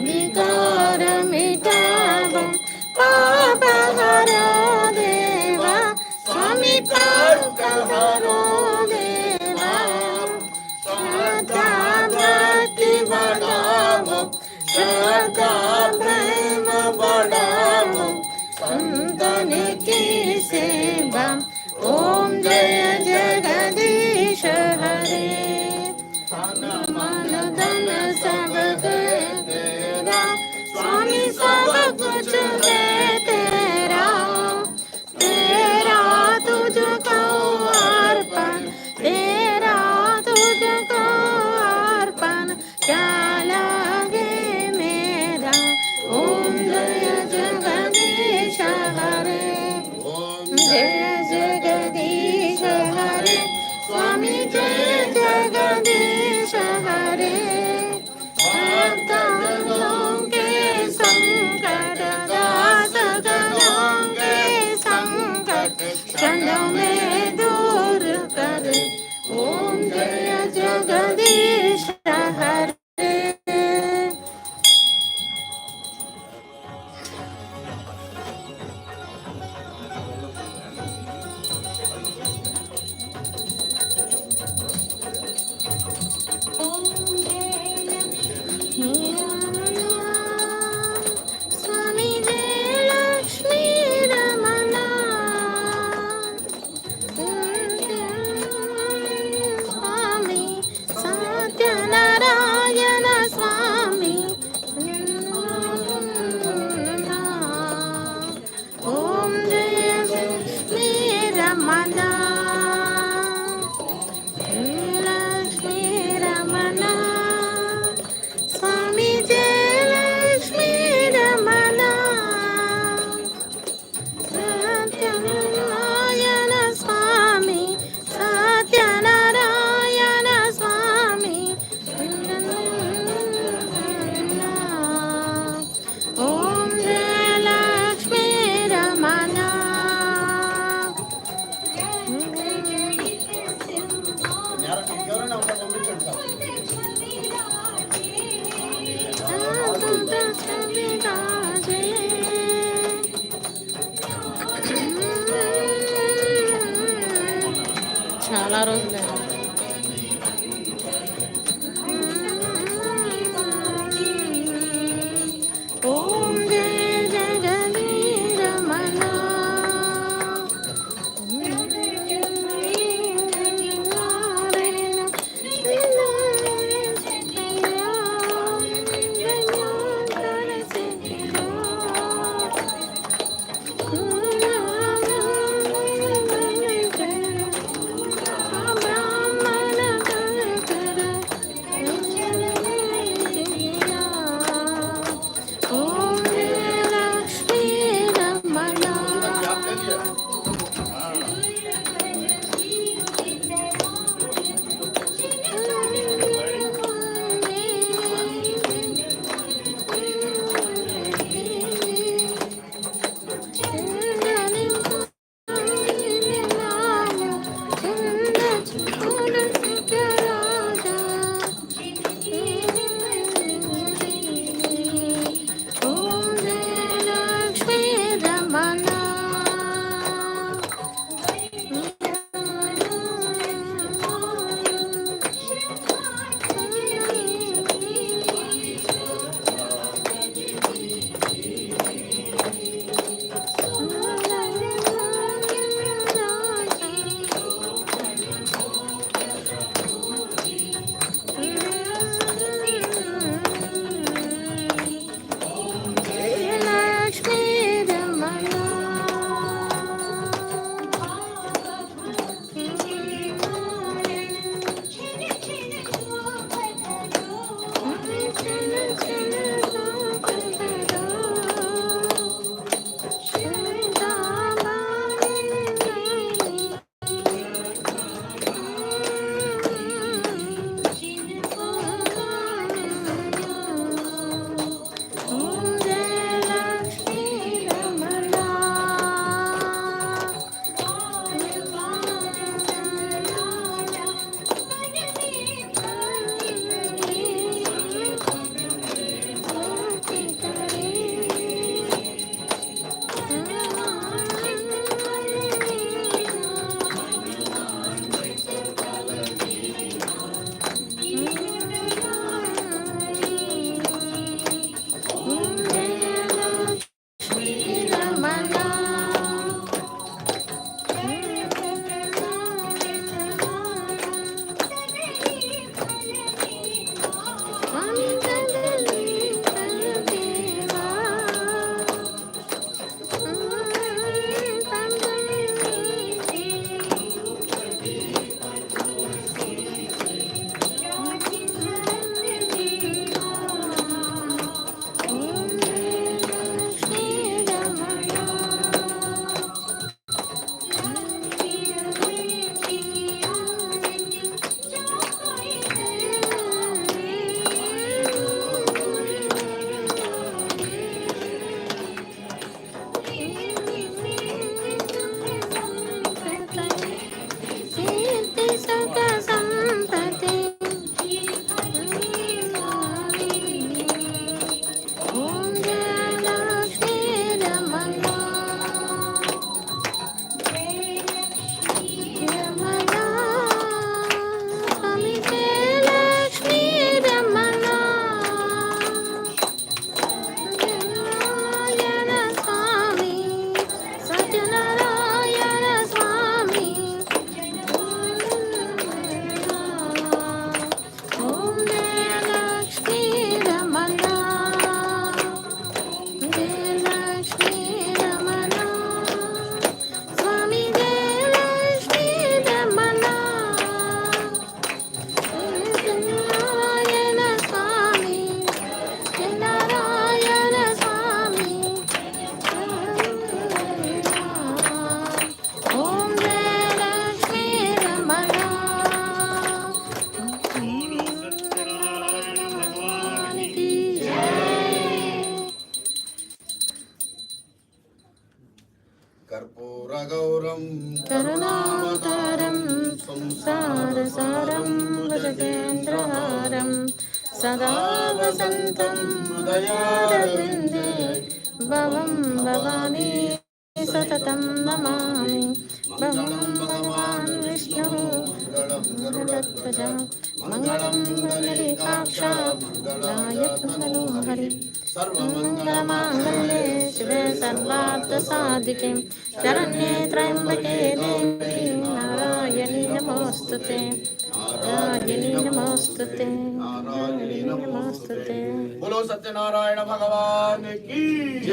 विकार मिटावो पाप हरो देवा स्वामी पाप हरो देवा श्रद्धा भक्ति बढ़ावो श्रद्धा प्रेम बढ़ावो संतन की सेवा ओम जय जगदीश हरे मन धन सब तेरा स्वामी सब कुछ दे तेरा तेरा तुझको अर्पण तेरा तुझको अर्पण क्या लगे मेरा ओम जय जगदीश हरे जय जगदीश हरे स्वामी जय जगदीश हरे भक्तों के संकट दास गणों के संकट क्षणों में दूर करे ओम जय जगदीश हरे स्वामी जय लक्ष्मी रमना स्वामी सत्यनारायण स्वामी ओम जय लक्ष्मी रमना लक्ष्मी रमना स्वामी जय लक्ष्मी रमना सत्यनारायण स्वामी सत्यनारायण स्वामी ओम जय लक्ष्मी रमना ఎవరైనా ఒకరు పంపించండి సార్ చాలా రోజులే ఓం జయ జగదీశ రమణ कर्पूरगौरं करुणावतारं संसारसारं भुजगेन्द्रहारं सदा वसन्तं हृदयारविन्दे भवं भवानी सततं नमामि। मङ्गलं भगवान् विष्णुः गरुडध्वजा मङ्गलं पुण्डरीकाक्ष नायक मनोहरि सर्वमङ्गलमाङ्गल्ये शिवे सर्वार्थसाधिके शरण्ये त्र्यम्बके देवी नारायणी नमोस्तुते नारायणी नमोस्तुते नारायणी नमोस्तुते। बोलो सत्यनारायण भगवान की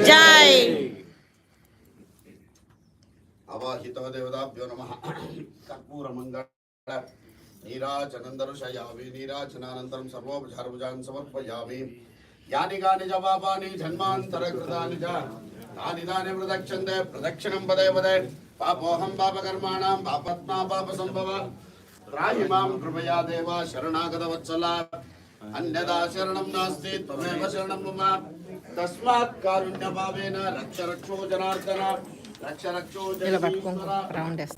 जय। अवाहितो देवताभ्यो नमः। कर्पूरमङ्गल नीराजनन्दरुषयामि नीराजनानन्तरं सर्वोपचारभुजान् समर्पयामि। यानि कानि च पापानि जन्मान्तरकृतानि च तानि तानि प्रदक्षन्ते प्रदक्षिणं पदे पदे पापोऽहं पापकर्माणां पापात्मा पापसम्भव त्राहि मां कृपया देव शरणागतवत्सला अन्यदा शरणं नास्ति त्वमेव शरणं मम तस्मात् कारुण्यभावेन रक्ष रक्षो जनार्दन रक्ष रक्षो जगदीश्वर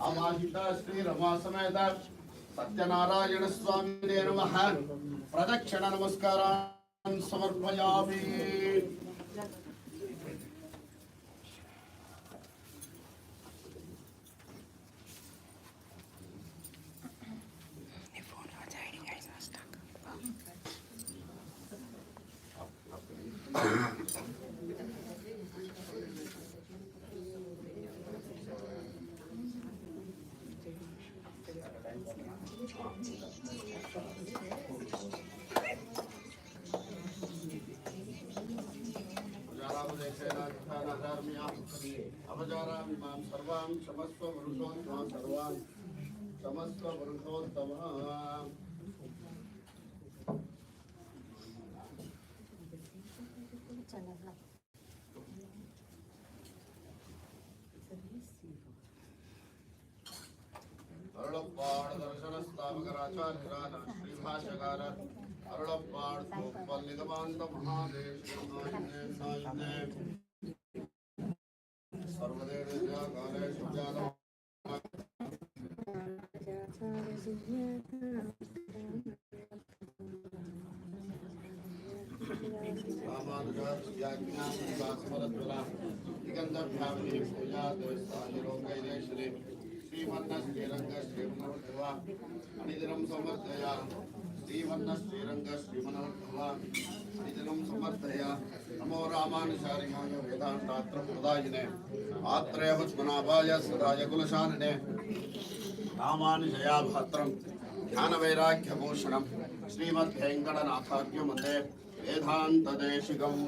अवाहिता श्री रमा समेत सत्यनारायण स्वामिने नमः। प्रदक्षिण नमस्कारान् समर्पयामि। अपचारामि मां सर्वां क्षमस्व पुरुषोत्तम सर्वान् क्षमस्व पुरुषोत्तम। अरुळप्पाड दर्शनस्थापकराचार्यराज श्रीभाष्यकार अरुळप्पाड गोपल्लिगमान्त महादेव सर्वदेवस्य कालेषु जातः रामानुजाज्ञास्मरद्वला दिगन्धभ्यामिः पूजाद्वैस्तानिरोगैरे श्री श्रीमन्नश्रीरङ्गश्रीमनोद्भवा अनिदिनं समर्थया श्रीमन्नश्रीरङ्गश्रीमनोद्भवा अनिदिनं समर्थया नमो रामानुजारिणाय वेदान्तात्र प्रदायिने आत्रेयपद्मनाभाय सदाय कुलशालिने रामानुजया भद्रं ज्ञानवैराग्यभूषणं श्रीमद्वेङ्कटनाथार्य वन्दे वेदान्तदेशिकम्।